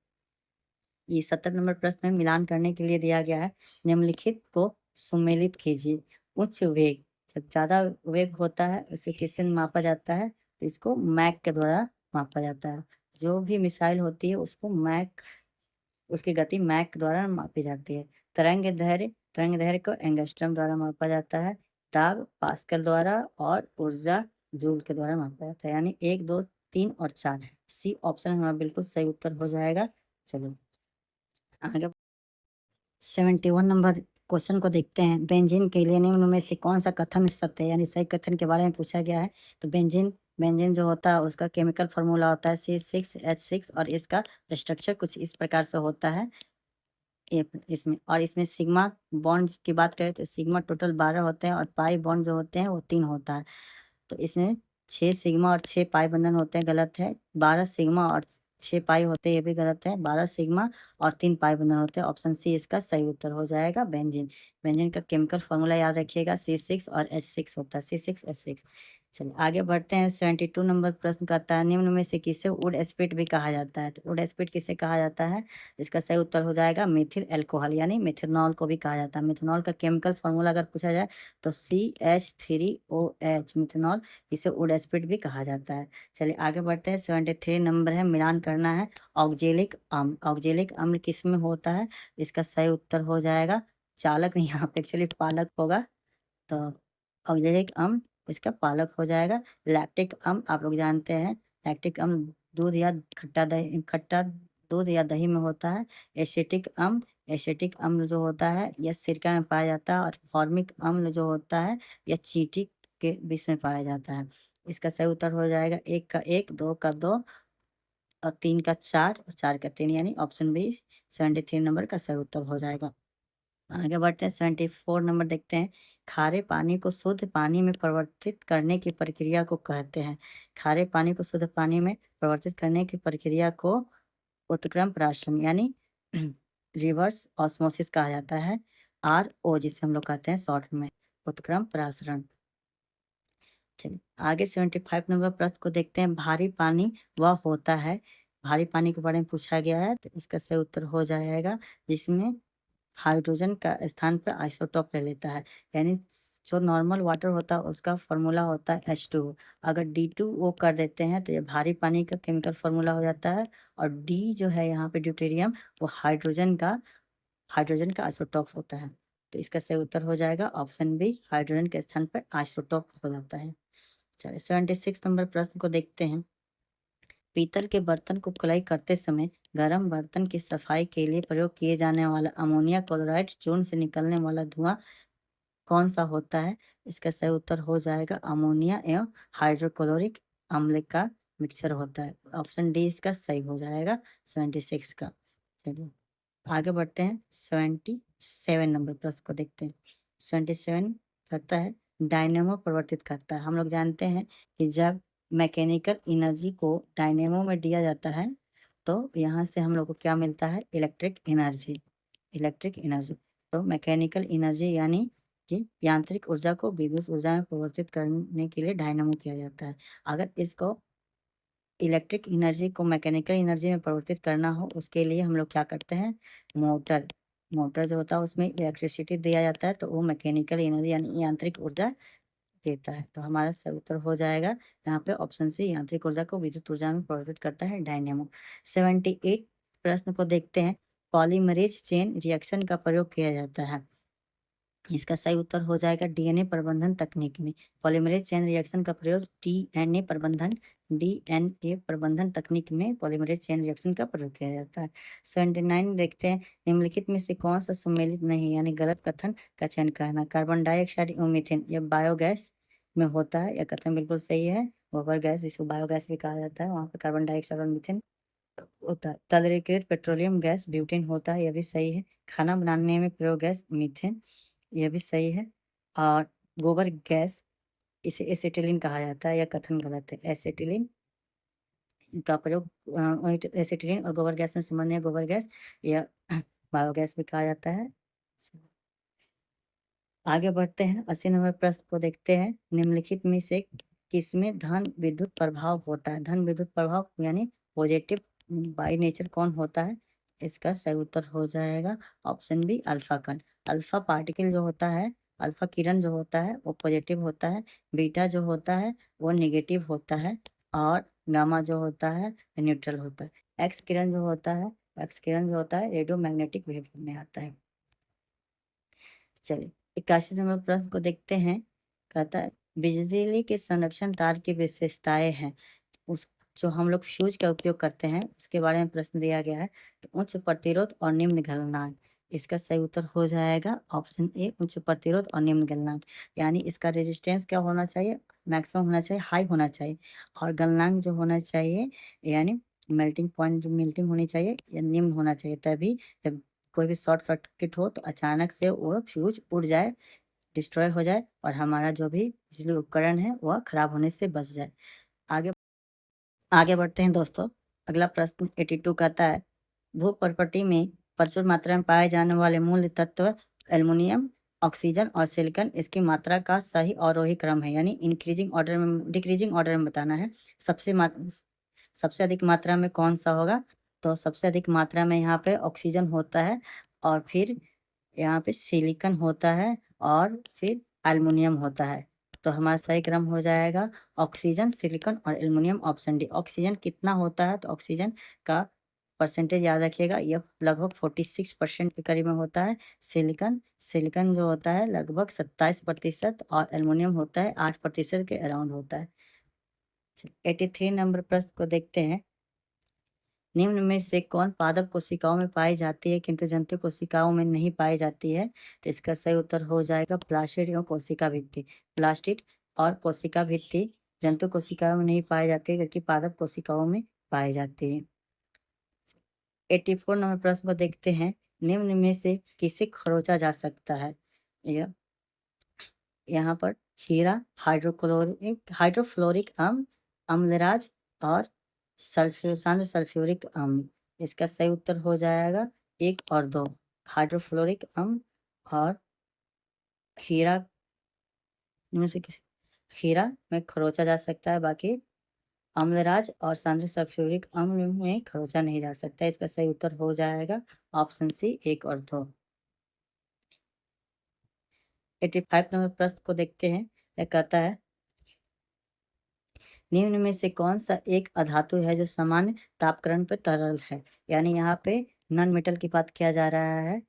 ये 70 नंबर प्रश्न में मिलान करने के लिए दिया गया है, निम्नलिखित को सुमेलित कीजिए। उच्च वेग, जब ज़्यादा वेग होता है उसे किससे मापा जाता है, तो इसको मैक के द्वारा मापा जाता है। जो भी मिसाइल होती है उसको मैक, उसकी गति मैक द्वारा मापी जाती है। तरंग दैर्घ्य को एंगस्ट्रम द्वारा मापा जाता है। दाब पास्कल द्वारा और ऊर्जा जूल के द्वारा मापा जाता है। यानी 1, 2, 3 और 4, सी ऑप्शन हमारा बिल्कुल सही उत्तर हो जाएगा। चलिए आगे 71 नंबर क्वेश्चन को देखते हैं। बेंजीन के लिए निम्न में से कौन सा कथन सत्य है, यानी सही कथन के बारे में पूछा गया है। तो बेंजीन बेंजीन जो होता है उसका केमिकल फार्मूला होता है C6H6 और इसका स्ट्रक्चर कुछ इस प्रकार से होता है। इसमें और इसमें सिग्मा बॉन्ड की बात करें तो सिग्मा टोटल 12 होते हैं और पाई बॉन्ड जो होते हैं वो 3 होता है। तो इसमें 6 सिग्मा और 6 पाई बंधन होते हैं, गलत है। 12 सिग्मा और 6 पाई होते हैं, ये भी गलत है। 12 सिग्मा और 3 पाई बंधन होते हैं। ऑप्शन सी इसका सही उत्तर हो जाएगा बेंजीन। बेंजीन का केमिकल फॉर्मूला याद रखिएगा, C6 और H6 होता है, C6H6। चलिए आगे बढ़ते हैं। 72 नंबर प्रश्न कहता है, निम्न में से किसे वुड स्पिरिट भी कहा जाता है। तो वुड स्पिरिट किसे कहा जाता है, इसका सही उत्तर हो जाएगा मिथिल एल्कोहल, यानी मिथेनॉल को भी कहा जाता है। मिथेनॉल का केमिकल फॉर्मूला अगर पूछा जाए तो CH3OH, मिथेनॉल, इसे वुड स्पिरिट भी कहा जाता है। चलिए आगे बढ़ते हैं। 73 नंबर है, मिलान करना है। ऑक्जेलिक अम्ल, ऑक्जेलिक अम्ल किस में होता है, इसका सही उत्तर हो जाएगा चालक नहीं, यहाँ पे एक्चुअली पालक होगा। तो ऑक्जेलिक अम्ल इसका पालक हो जाएगा। लैक्टिक अम्ल आप लोग जानते हैं, लैक्टिक अम्ल दूध या खट्टा दूध या दही में होता है। एसिटिक अम्ल जो होता है यह सिरका में पाया जाता है। और फॉर्मिक अम्ल जो होता है यह चींटी के विष में पाया जाता है। इसका सही उत्तर हो जाएगा 1 का 1, 2 का 2 और 3 का 4 और 4 का 3, यानी ऑप्शन बी 73 नंबर का सही उत्तर हो जाएगा। आगे बढ़ते हैं। 74 नंबर देखते हैं। खारे पानी को शुद्ध पानी में परिवर्तित करने की प्रक्रिया को कहते हैं। खारे पानी को शुद्ध पानी में परिवर्तित करने की प्रक्रिया को उत्क्रम प्राशन, यानी रिवर्स ऑस्मोसिस कहा जाता है। RO जिसे हम लोग कहते हैं शॉर्ट में, उत्क्रम प्रासरण। चलिए आगे 75 नंबर प्रश्न को देखते हैं। भारी पानी वह होता है, भारी पानी के बारे में पूछा गया है, तो इसका सही उत्तर हो जाएगा जिसमें हाइड्रोजन का स्थान पर आइसोटोप ले लेता है। यानी जो नॉर्मल वाटर होता है उसका फॉर्मूला होता है H2O। अगर D2O कर देते हैं तो ये भारी पानी का केमिकल फॉर्मूला हो जाता है। और D जो है यहाँ पे ड्यूटेरियम, वो हाइड्रोजन का आइसोटोप होता है। तो इसका सही उत्तर हो जाएगा ऑप्शन बी, हाइड्रोजन के स्थान पर आइसोटोप हो जाता है। चलिए 76 नंबर प्रश्न को देखते हैं। पीतल के बर्तन को कुलाई करते समय गर्म बर्तन की सफाई के लिए प्रयोग किए जाने वाला अमोनिया क्लोराइड चूर्ण से निकलने वाला धुआं कौन सा होता है, इसका सही उत्तर हो जाएगा अमोनिया एवं हाइड्रोक्लोरिक अम्ल का मिक्सचर होता है। ऑप्शन डी इसका सही हो जाएगा 76 का। चलिए आगे बढ़ते हैं। 77 नंबर प्रश्न को देखते हैं। 77 करता है, डायनेमो परिवर्तित करता है। हम लोग जानते हैं कि जब मैकेनिकल एनर्जी को डायनेमो में दिया जाता है तो यहाँ से हम लोग को क्या मिलता है, इलेक्ट्रिक एनर्जी। तो मैकेनिकल एनर्जी यानी कि यांत्रिक ऊर्जा को विद्युत ऊर्जा में परिवर्तित करने के लिए डायनेमो किया जाता है। अगर इसको इलेक्ट्रिक एनर्जी को मैकेनिकल एनर्जी में परिवर्तित करना हो उसके लिए हम लोग क्या करते हैं, मोटर मोटर जो होता है उसमें इलेक्ट्रिसिटी दिया जाता है तो वो मैकेनिकल एनर्जी यानी यांत्रिक ऊर्जा देता है। तो हमारा सही उत्तर हो जाएगा यहाँ पे ऑप्शन सी, यांत्रिक ऊर्जा को विद्युत ऊर्जा में परिवर्तित करता है डायनेमो। 78 प्रश्न को देखते हैं। पॉलीमरेज चेन रिएक्शन का प्रयोग किया जाता है, इसका सही उत्तर हो जाएगा डीएनए प्रबंधन तकनीक में। पॉलीमरेज चेन रिएक्शन का प्रयोग डीएनए प्रबंधन तकनीक में पॉलीमरेज चेन रिएक्शन का प्रयोग किया जाता है। 79 देखते हैं। निम्नलिखित में से कौन सा सुमेलित नहीं, यानी गलत कथन का चयन करना। कार्बन डाइऑक्साइड एवं मीथेन यह बायोगैस में होता है, यह कथन बिल्कुल सही है। गोबर गैस जिसको बायोगैस भी कहा जाता है, वहाँ पर कार्बन डाइऑक्साइड और मीथेन होता है। तरलीकृत पेट्रोलियम गैस ब्यूटेन होता है, यह भी सही है। खाना बनाने में प्रयोग गैस मीथेन, यह भी सही है। और गोबर गैस इसे एसिटिलीन कहा जाता है, यह कथन गलत है। एसिटिलीन का प्रयोग एसिटिलीन और गोबर गैस में संबंध है। गोबर गैस यह बायोगैस भी कहा जाता है। आगे बढ़ते हैं, 80 नंबर प्रश्न को देखते हैं। निम्नलिखित में से किसमें धन विद्युत प्रभाव होता है? धन विद्युत प्रभाव यानी पॉजिटिव बाई नेचर कौन होता है? इसका सही उत्तर हो जाएगा ऑप्शन बी, अल्फा कण। अल्फा पार्टिकल जो होता है, अल्फा किरण जो होता है वो पॉजिटिव होता है, बीटा जो होता है वो नेगेटिव होता है, और गामा जो होता है न्यूट्रल होता है। एक्स किरण जो होता है, एक्स किरण जो होता है रेडियो मैग्नेटिक वेव में आता है। चलिए, 81 नंबर प्रश्न को देखते हैं। कहता है बिजली के संरक्षण तार की विशेषताएं हैं, उस जो हम लोग फ्यूज का उपयोग करते हैं उसके बारे में प्रश्न दिया गया है। तो उच्च प्रतिरोध और निम्न गलनांक, इसका सही उत्तर हो जाएगा ऑप्शन ए, उच्च प्रतिरोध और निम्न गलनांक। यानी इसका रेजिस्टेंस क्या होना चाहिए? मैक्सिमम होना चाहिए, हाई होना चाहिए, और गलनांक जो होना चाहिए यानी मेल्टिंग पॉइंट जो मेल्टिंग होनी चाहिए या निम्न होना चाहिए। तभी जब कोई भी शॉर्ट सर्किट हो तो अचानक से वो फ्यूज उड़ जाए, डिस्ट्रॉय हो जाए, और हमारा जो भी बिजली उपकरण है वह खराब होने से बच जाए। आगे आगे बढ़ते हैं दोस्तों। अगला प्रश्न 82 कहता है भू प्रॉपर्टी में प्रचुर मात्रा में पाए जाने वाले मूल तत्व एल्युमिनियम, ऑक्सीजन और सिलिकॉन, इसकी मात्रा का सही अवरोही क्रम है, यानी इंक्रीजिंग ऑर्डर में डिक्रीजिंग ऑर्डर में बताना है। सबसे अधिक मात्रा में कौन सा होगा? तो सबसे अधिक मात्रा में यहाँ पे ऑक्सीजन होता है, और फिर यहाँ पे सिलिकॉन होता है, और फिर एल्युमिनियम होता है। तो हमारा सही क्रम हो जाएगा ऑक्सीजन, सिलिकॉन और एल्युमिनियम, ऑप्शन डी। ऑक्सीजन कितना होता है? तो ऑक्सीजन का परसेंटेज याद रखिएगा, यह लगभग 46% के करीब में होता है। सिलिकॉन सिलिकॉन जो होता है लगभग 27%, और एल्युमिनियम होता है 8% के अराउंड होता है। 83 नंबर प्रश्न को देखते हैं। निम्न में से कौन पादप कोशिकाओं में पाई जाती है किंतु जंतु कोशिकाओं में नहीं पाई जाती है? तो इसका सही उत्तर हो जाएगा प्लास्टिड एवं कोशिका भित्ति। प्लास्टिड और कोशिका भित्ति जंतु कोशिकाओं में नहीं पाई जाती है, जबकि पादप कोशिकाओं में पाई जाती है। 84 नंबर प्रश्न को देखते हैं। निम्न में से किसे खरोचा जा सकता है? यह यहाँ पर हीरा, हाइड्रोफ्लोरिक अम्ल, अम्लराज और सांद्र सल्फ्यूरिक अम्ल। इसका सही उत्तर हो जाएगा 1 और 2, हाइड्रोफ्लोरिक अम्ल और हीरा। इनमें से किसी हीरा में खरोचा जा सकता है, बाकी अम्लराज और सांद्र सल्फ्यूरिक अम्ल में खरोचा नहीं जा सकता। इसका सही उत्तर हो जाएगा ऑप्शन सी, 1 और 2। 85 नंबर प्रश्न को देखते हैं। यह कहता है निम्न में से कौन सा एक अधातु है जो सामान्य तापक्रम पर तरल है? यानी यहाँ पे नॉन मेटल की बात किया जा रहा है।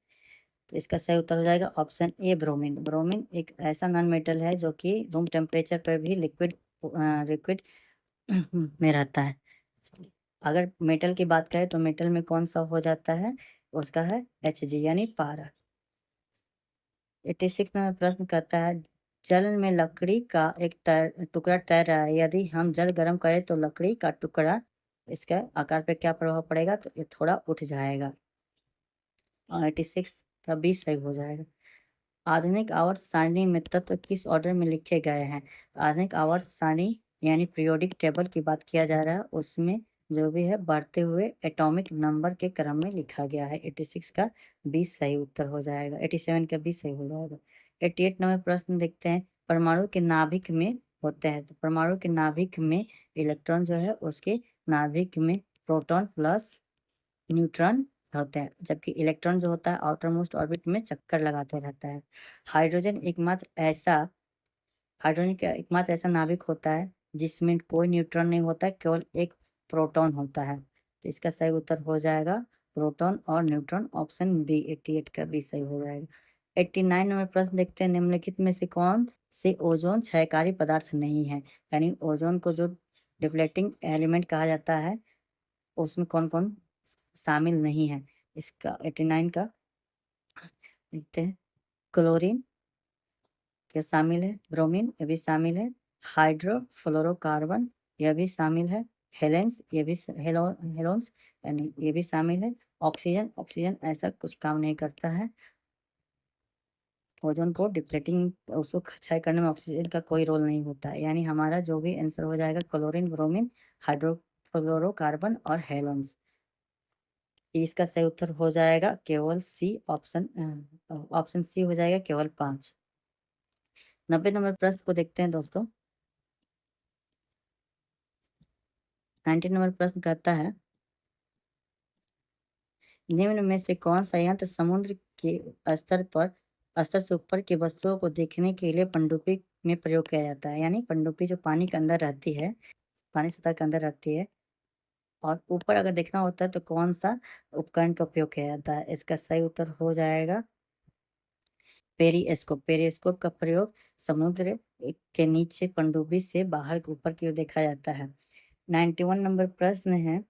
तो इसका सही उत्तर हो जाएगा ऑप्शन ए, ब्रोमीन। ब्रोमीन एक ऐसा नॉन मेटल है जो कि रूम टेम्परेचर पर भी लिक्विड लिक्विड में रहता है। चलिए, अगर मेटल की बात करें तो मेटल में कौन सा हो जाता है? उसका है Hg यानी पारा। 86 नंबर प्रश्न कहता है जल में लकड़ी का एक टुकड़ा तैर रहा है, यदि हम जल गर्म करें तो लकड़ी का टुकड़ा, इसका आकार पे क्या प्रभाव पड़ेगा? तो ये थोड़ा उठ जाएगा, और 86 का 20 सही हो जाएगा। आधुनिक आवर्त सारणी में तत्व किस ऑर्डर में लिखे गए हैं? आधुनिक आवर्त सारणी यानी पीरियोडिक टेबल की बात किया जा रहा है, उसमें जो भी है बढ़ते हुए एटॉमिक नंबर के क्रम में लिखा गया है। 86 का 20 सही उत्तर हो जाएगा, 87 का 20 सही हो जाएगा। 88 नंबर प्रश्न देखते हैं। परमाणु के नाभिक में होते हैं, तो परमाणु के नाभिक में इलेक्ट्रॉन जो है उसके नाभिक में प्रोटॉन प्लस न्यूट्रॉन होते हैं, जबकि इलेक्ट्रॉन जो होता है आउटर मोस्ट ऑर्बिट में चक्कर लगाते रहता है। हाइड्रोजन एकमात्र ऐसा हाइड्रोजन का एकमात्र ऐसा नाभिक होता है जिसमें कोई न्यूट्रॉन नहीं होता है, केवल एक प्रोटॉन होता है। तो इसका सही उत्तर हो जाएगा प्रोटॉन और न्यूट्रॉन, ऑप्शन बी। 88 का भी सही हो जाएगा। 89 नंबर प्रश्न देखते हैं। निम्नलिखित में से कौन से ओजोन क्षयकारी पदार्थ नहीं है? यानी ओजोन को जो डिप्लेटिंग एलिमेंट कहा जाता है उसमें कौन कौन शामिल नहीं है? इसका 89 का देखते हैं। क्लोरीन के शामिल है, ब्रोमीन ये भी शामिल है, हाइड्रोफ्लोरोकार्बन यह भी शामिल है, हेलेंस ये भी हेलोन्स यानी ये भी शामिल है। ऑक्सीजन ऑक्सीजन ऐसा कुछ काम नहीं करता है, ओजोन को डिप्लेटिंग उसको क्षय करने में ऑक्सीजन का कोई रोल नहीं होता है। यानी हमारा जो भी आंसर हो जाएगा क्लोरीन, ब्रोमीन, हाइड्रोफ्लोरोकार्बन और हेलोन्स। इसका सही उत्तर हो जाएगा केवल सी, ऑप्शन सी हो जाएगा केवल 5। 90 नंबर प्रश्न को देखते हैं दोस्तों। 90 नंबर प्रश्न कहता है, निम्न में से कौन सा यंत्र समुद्र के स्तर से ऊपर की वस्तुओं को देखने के लिए पनडुब्बी में प्रयोग किया जाता है? यानी पनडुब्बी जो पानी के अंदर रहती है, पानी सतह के अंदर रहती है और ऊपर अगर देखना होता है तो कौन सा उपकरण का उपयोग किया जाता है? इसका सही उत्तर हो जाएगा पेरिस्कोप। पेरिस्कोप का प्रयोग समुद्र के नीचे पनडुब्बी से बाहर ऊपर की ओर देखा जाता है। 91 नंबर प्रश्न है,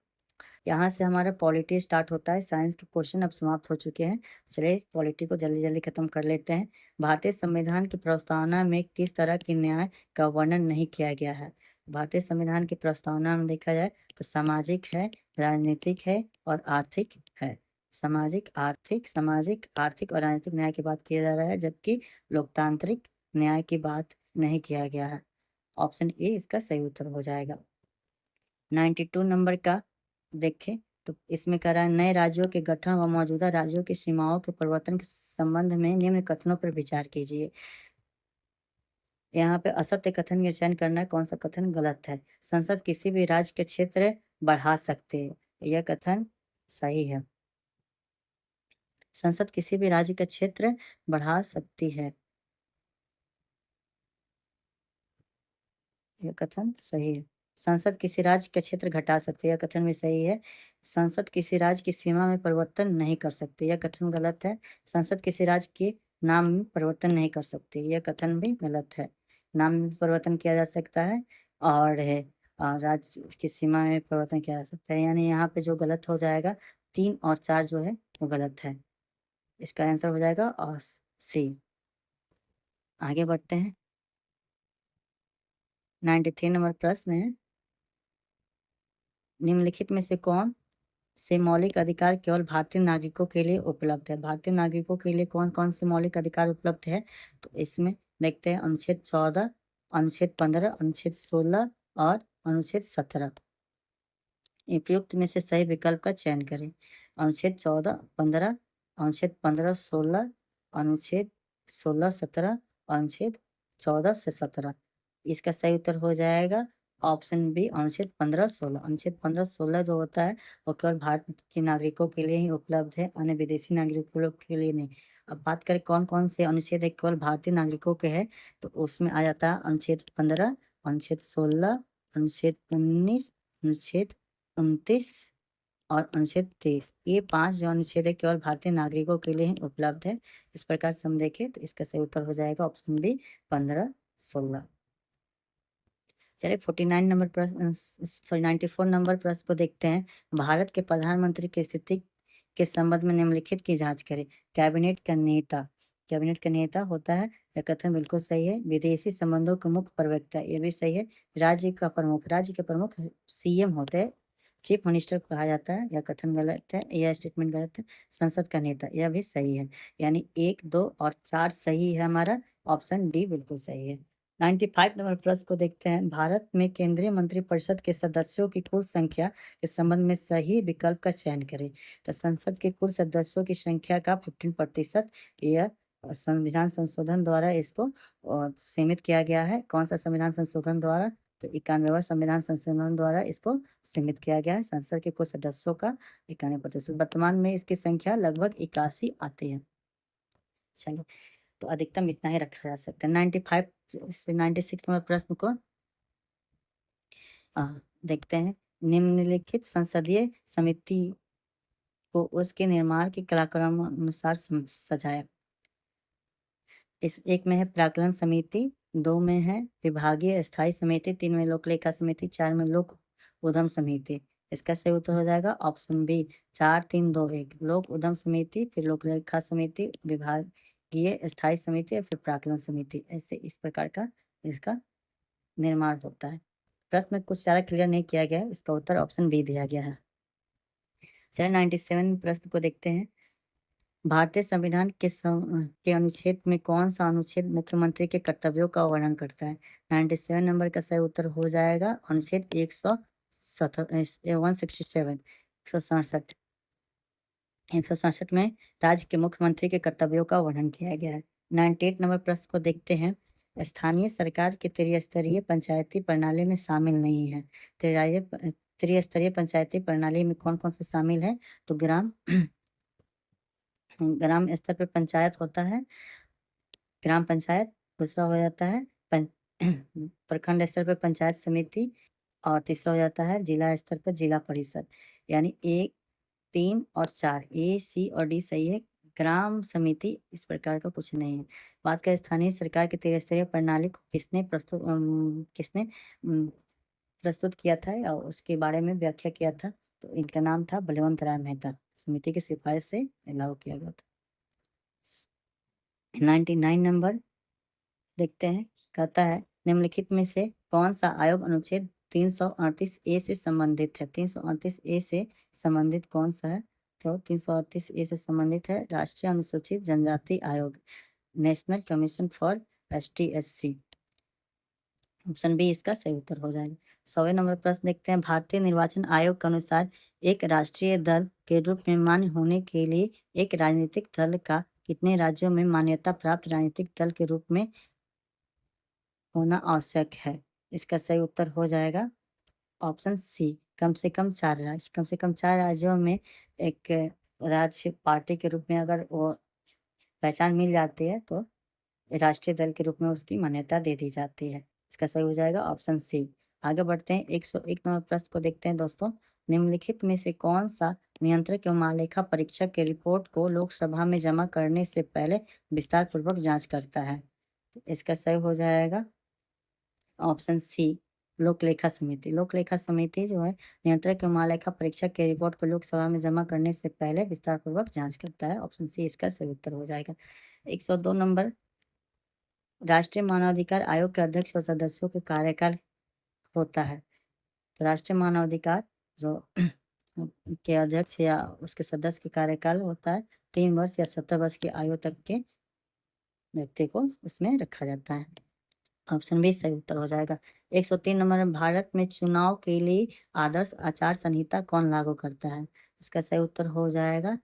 यहाँ से हमारा पॉलिटी स्टार्ट होता है। साइंस के क्वेश्चन अब समाप्त हो चुके हैं। चलिए पॉलिटी को जल्दी जल्दी खत्म कर लेते हैं। भारतीय संविधान की प्रस्तावना में किस तरह के न्याय का वर्णन नहीं किया गया है? भारतीय संविधान की प्रस्तावना में देखा जाए तो सामाजिक है, राजनीतिक है और आर्थिक है। सामाजिक आर्थिक और राजनीतिक न्याय की बात किया जा रहा है, जबकि लोकतांत्रिक न्याय की बात नहीं किया गया है। ऑप्शन ए इसका सही उत्तर हो जाएगा। 92 नंबर का देखें तो इसमें कह रहा है, नए राज्यों के गठन व मौजूदा राज्यों की सीमाओं के परिवर्तन के संबंध में निम्न कथनों पर विचार कीजिए। यहाँ पे असत्य कथन का चयन करना है, कौन सा कथन गलत है? संसद किसी भी राज्य के क्षेत्र बढ़ा सकते हैं, यह कथन सही है। संसद किसी भी राज्य का क्षेत्र बढ़ा सकती है, यह कथन सही है। संसद किसी राज्य का क्षेत्र घटा सकती है, यह कथन भी सही है। संसद किसी राज्य की सीमा में परिवर्तन नहीं कर सकती, यह कथन गलत है। संसद किसी राज्य के नाम में परिवर्तन नहीं कर सकती, यह कथन भी गलत है। नाम में परिवर्तन किया जा सकता है और राज्य की सीमा में परिवर्तन किया जा सकता है। यानी यहाँ पे जो गलत हो जाएगा 3 और 4 जो है वो गलत है। इसका आंसर हो जाएगा और सी। आगे बढ़ते हैं। 93 नंबर प्रश्न है, निम्नलिखित में से कौन से मौलिक अधिकार केवल भारतीय नागरिकों के लिए उपलब्ध है? भारतीय नागरिकों के लिए कौन कौन से मौलिक अधिकार उपलब्ध है? तो इसमें देखते हैं अनुच्छेद 14, अनुच्छेद 15, अनुच्छेद 16 और अनुच्छेद 17। उपयुक्त में से सही विकल्प का चयन करें। अनुच्छेद 14, 15, अनुच्छेद 15, 16, अनुच्छेद 16, 17, अनुच्छेद 14 से 17। इसका सही उत्तर हो जाएगा ऑप्शन बी अनुच्छेद 15, 16। अनुच्छेद 15, 16 जो होता है वो केवल भारत के नागरिकों के लिए ही उपलब्ध है, अन्य विदेशी नागरिकों के लिए नहीं। अब बात करें कौन कौन से अनुच्छेद है केवल भारतीय नागरिकों के हैं, तो उसमें आ जाता है अनुच्छेद 15, अनुच्छेद 16, अनुच्छेद 19, अनुच्छेद 29 और अनुच्छेद 23। ये 5 जो अनुच्छेद है केवल भारतीय नागरिकों के लिए ही उपलब्ध है। इस प्रकार से हम देखें तो इसका सही उत्तर हो जाएगा ऑप्शन बी 15, 16। चलिए 49 नंबर प्रश्न, सॉरी 94 नंबर प्रश्न को देखते हैं। भारत के प्रधानमंत्री की स्थिति के संबंध में निम्नलिखित की जांच करें। कैबिनेट का नेता होता है, यह कथन बिल्कुल सही है। विदेशी संबंधों के मुख्य प्रवक्ता, ये भी सही है। राज्य के प्रमुख सीएम होते हैं, चीफ मिनिस्टर कहा जाता है, यह कथन गलत है, यह स्टेटमेंट गलत है। संसद का नेता, यह भी सही है। यानी 1, 2 और 4 सही है, हमारा ऑप्शन डी बिल्कुल सही है। 95 नंबर प्रश्न को देखते हैं। भारत में केंद्रीय मंत्रिपरिषद के सदस्यों की कुल संख्या के संबंध में सही विकल्प का चयन करें। तो संसद के कुल सदस्यों की संख्या का 15%, यह संविधान संशोधन द्वारा इसको सीमित किया गया है। कौन सा संविधान संशोधन द्वारा? तो 91वां संविधान संशोधन द्वारा इसको सीमित किया गया है। संसद के कुल सदस्यों का 91%। वर्तमान में इसकी संख्या लगभग 81 आती है। चलो, तो अधिकतम इतना ही रखा जा सकता है। 95 से 96 नंबर प्रश्न को देखते हैं। निम्नलिखित संसदीय समिति को उसके निर्माण के कलाक्रमानुसार सजाया। इस एक में है प्राक्कलन समिति, 2 में है विभागीय स्थायी समिति, 3 में लोक लेखा समिति, 4 में लोक उद्यम समिति। इसका सही उत्तर हो जाएगा ऑप्शन बी 4, 3, 2, 1। लोक उद्यम समिति, फिर लोक लेखा समिति, विभागीय स्थायी समिति और फिर प्राक्कलन समिति। ऐसे इस प्रकार का इसका निर्माण होता है। प्रश्न में कुछ ज़्यादा क्लियर नहीं किया गया है, इसका उत्तर ऑप्शन बी दिया गया है। चलिए 97 प्रश्न को देखते हैं। भारतीय संविधान के अनुच्छेद में कौन सा अनुच्छेद मुख्यमंत्री के कर्तव्यों का वर्णन करता है? 97 नंबर का सही उत्तर हो जाएगा अनुच्छेद 167 167 में राज्य के मुख्यमंत्री के कर्तव्यों का वर्णन किया गया है। 98 नंबर प्रश्न को देखते हैं। स्थानीय सरकार के त्रिस्तरीय पंचायती प्रणाली में शामिल नहीं है। त्रिस्तरीय पंचायती प्रणाली में कौन-कौन से शामिल है? तो ग्राम ग्राम स्तर पे पंचायत होता है, ग्राम पंचायत, दूसरा हो जाता है पं प्रखंड स्तर पे पंचायत समिति और तीसरा हो जाता है जिला स्तर पर जिला परिषद। यानी 1, 3 और 4 ए, सी और डी सही है। ग्राम समिति इस प्रकार का कुछ नहीं है। बात करें स्थानीय सरकार की त्रिस्तरीय प्रणाली को किसने प्रस्तुत किया था और उसके बारे में व्याख्या किया था? तो इनका नाम था बलवंत राय मेहता। समिति की सिफारिश से लागू किया गया था। 99 नंबर देखते हैं, कहता है निम्नलिखित में से कौन सा आयोग अनुच्छेद 338 ए से संबंधित है? 338 ए से संबंधित कौन सा है? तो 338 ए से संबंधित है राष्ट्रीय अनुसूचित जनजाति आयोग, national commission for ST/SC। Option B इसका सही उत्तर हो जाएगा। 100वें नंबर प्रश्न देखते हैं, भारतीय निर्वाचन आयोग के अनुसार एक राष्ट्रीय दल के रूप में मान्य होने के लिए एक राजनीतिक दल का कितने राज्यों में मान्यता प्राप्त राजनीतिक दल के रूप में होना आवश्यक है? इसका सही उत्तर हो जाएगा ऑप्शन सी, कम से कम 4 राज्य। कम से कम 4 राज्यों में एक राज्य पार्टी के रूप में अगर वो पहचान मिल जाती है तो राष्ट्रीय दल के रूप में उसकी मान्यता दे दी जाती है। इसका सही हो जाएगा ऑप्शन सी। आगे बढ़ते हैं, 101 नंबर प्रश्न को देखते हैं दोस्तों। निम्नलिखित में से कौन सा नियंत्रक एवं महालेखा परीक्षक की रिपोर्ट को लोकसभा में जमा करने से पहले विस्तार पूर्वक जांच करता है? तो इसका सही हो जाएगा ऑप्शन सी, लोक लेखा समिति। लोक लेखा समिति जो है नियंत्रक एवं महालेखा परीक्षक की रिपोर्ट को लोकसभा में जमा करने से पहले विस्तार पूर्वक जांच करता है। ऑप्शन सी इसका सही उत्तर हो जाएगा। 102 नंबर, राष्ट्रीय मानवाधिकार आयोग के अध्यक्ष और सदस्यों के कार्यकाल होता है? तो राष्ट्रीय मानवाधिकार जो के अध्यक्ष या उसके सदस्य के कार्यकाल होता है 3 वर्ष या 70 वर्ष की आयु तक के व्यक्ति को इसमें रखा जाता है। ऑप्शन बी सही उत्तर हो जाएगा। 103 नंबर में, भारत में चुनाव के लिए आदर्श आचार संहिता कौन लागू करता है? इसका सही उत्तर हो जाएगा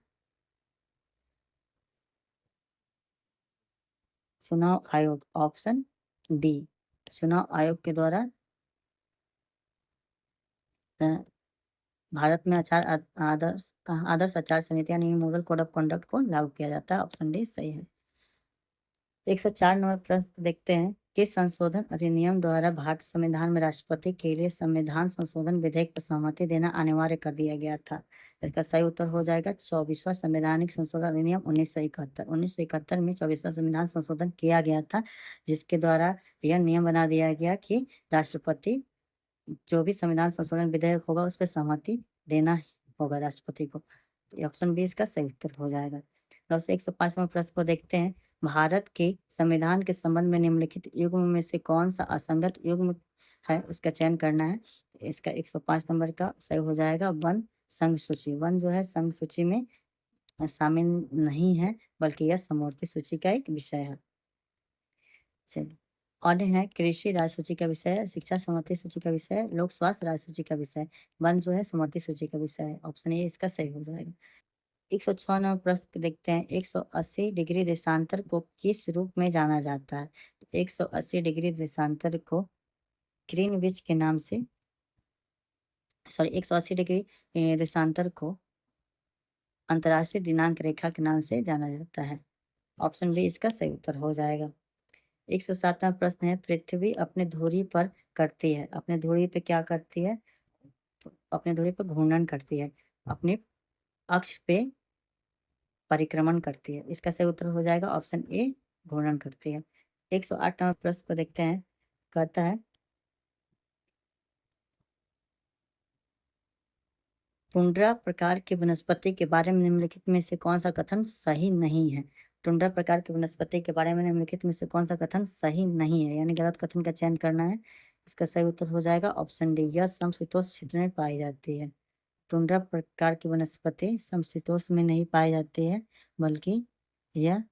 चुनाव आयोग, ऑप्शन डी। चुनाव आयोग के द्वारा अ, भारत में आदर्श आचार संहिता यानी मॉडल कोड ऑफ कंडक्ट को लागू किया जाता है। ऑप्शन डी सही है। 104 नंबर प्रश्न देखते हैं, किस संशोधन अधिनियम द्वारा भारत संविधान में राष्ट्रपति के लिए संविधान संशोधन विधेयक पर सहमति देना अनिवार्य कर दिया गया था? इसका सही उत्तर हो जाएगा 24वां संवैधानिक संशोधन अधिनियम 1971। 1971 में 24वां संविधान संशोधन किया गया था, जिसके द्वारा यह नियम बना दिया गया कि राष्ट्रपति जो भी संविधान संशोधन विधेयक होगा उस पर सहमति देना होगा राष्ट्रपति को। तो ऑप्शन बी इसका सही उत्तर हो जाएगा। दोस्तों 105 नंबर प्रश्न को देखते हैं, भारत के संविधान के संबंध में निम्नलिखित युग्म में से कौन सा असंगत युग्म है, इसका चयन करना है। इसका 105 नंबर का सही हो जाएगा वन संघ सूची। वन जो है संघ सूची में शामिल नहीं है, बल्कि यह समवर्ती सूची का एक विषय है। चलिए, अन्य है कृषि राज्य सूची का विषय है, शिक्षा समवर्ती सूची का विषय है, लोक स्वास्थ्य राज्य सूची का विषय है, वन जो है समवर्ती सूची का विषय है। ऑप्शन ए इसका सही हो जाएगा। 106 नंबर प्रश्न देखते हैं, 180 डिग्री देशांतर को किस रूप में जाना जाता है? 180 डिग्री देशांतर को ग्रीनविच के नाम से 180 डिग्री देशांतर को अंतर्राष्ट्रीय दिनांक रेखा के नाम से जाना जाता है। ऑप्शन बी इसका सही उत्तर हो जाएगा। 107वां प्रश्न है, पृथ्वी अपने धुरी पर करती है, अपने धुरी पे क्या करती है? तो अपने धुरी पर घूर्णन करती है, अपने अक्ष पे परिक्रमण करती है। इसका सही उत्तर हो जाएगा ऑप्शन ए, घूर्णन करती है। 108 नंबर प्रश्न को देखते हैं, कहता है टुंड्रा प्रकार की वनस्पति के बारे में निम्नलिखित में से कौन सा कथन सही नहीं है? टुंड्रा प्रकार की वनस्पति के बारे में निम्नलिखित में से कौन सा कथन सही नहीं है, यानी गलत कथन का चयन करना है। इसका सही उत्तर हो जाएगा ऑप्शन डी, यह समशीतोष्ण क्षेत्र में पाई जाती है। टुंड्रा प्रकार की वनस्पति समशीतोष्ण में नहीं पाई जाती है, बल्कि यह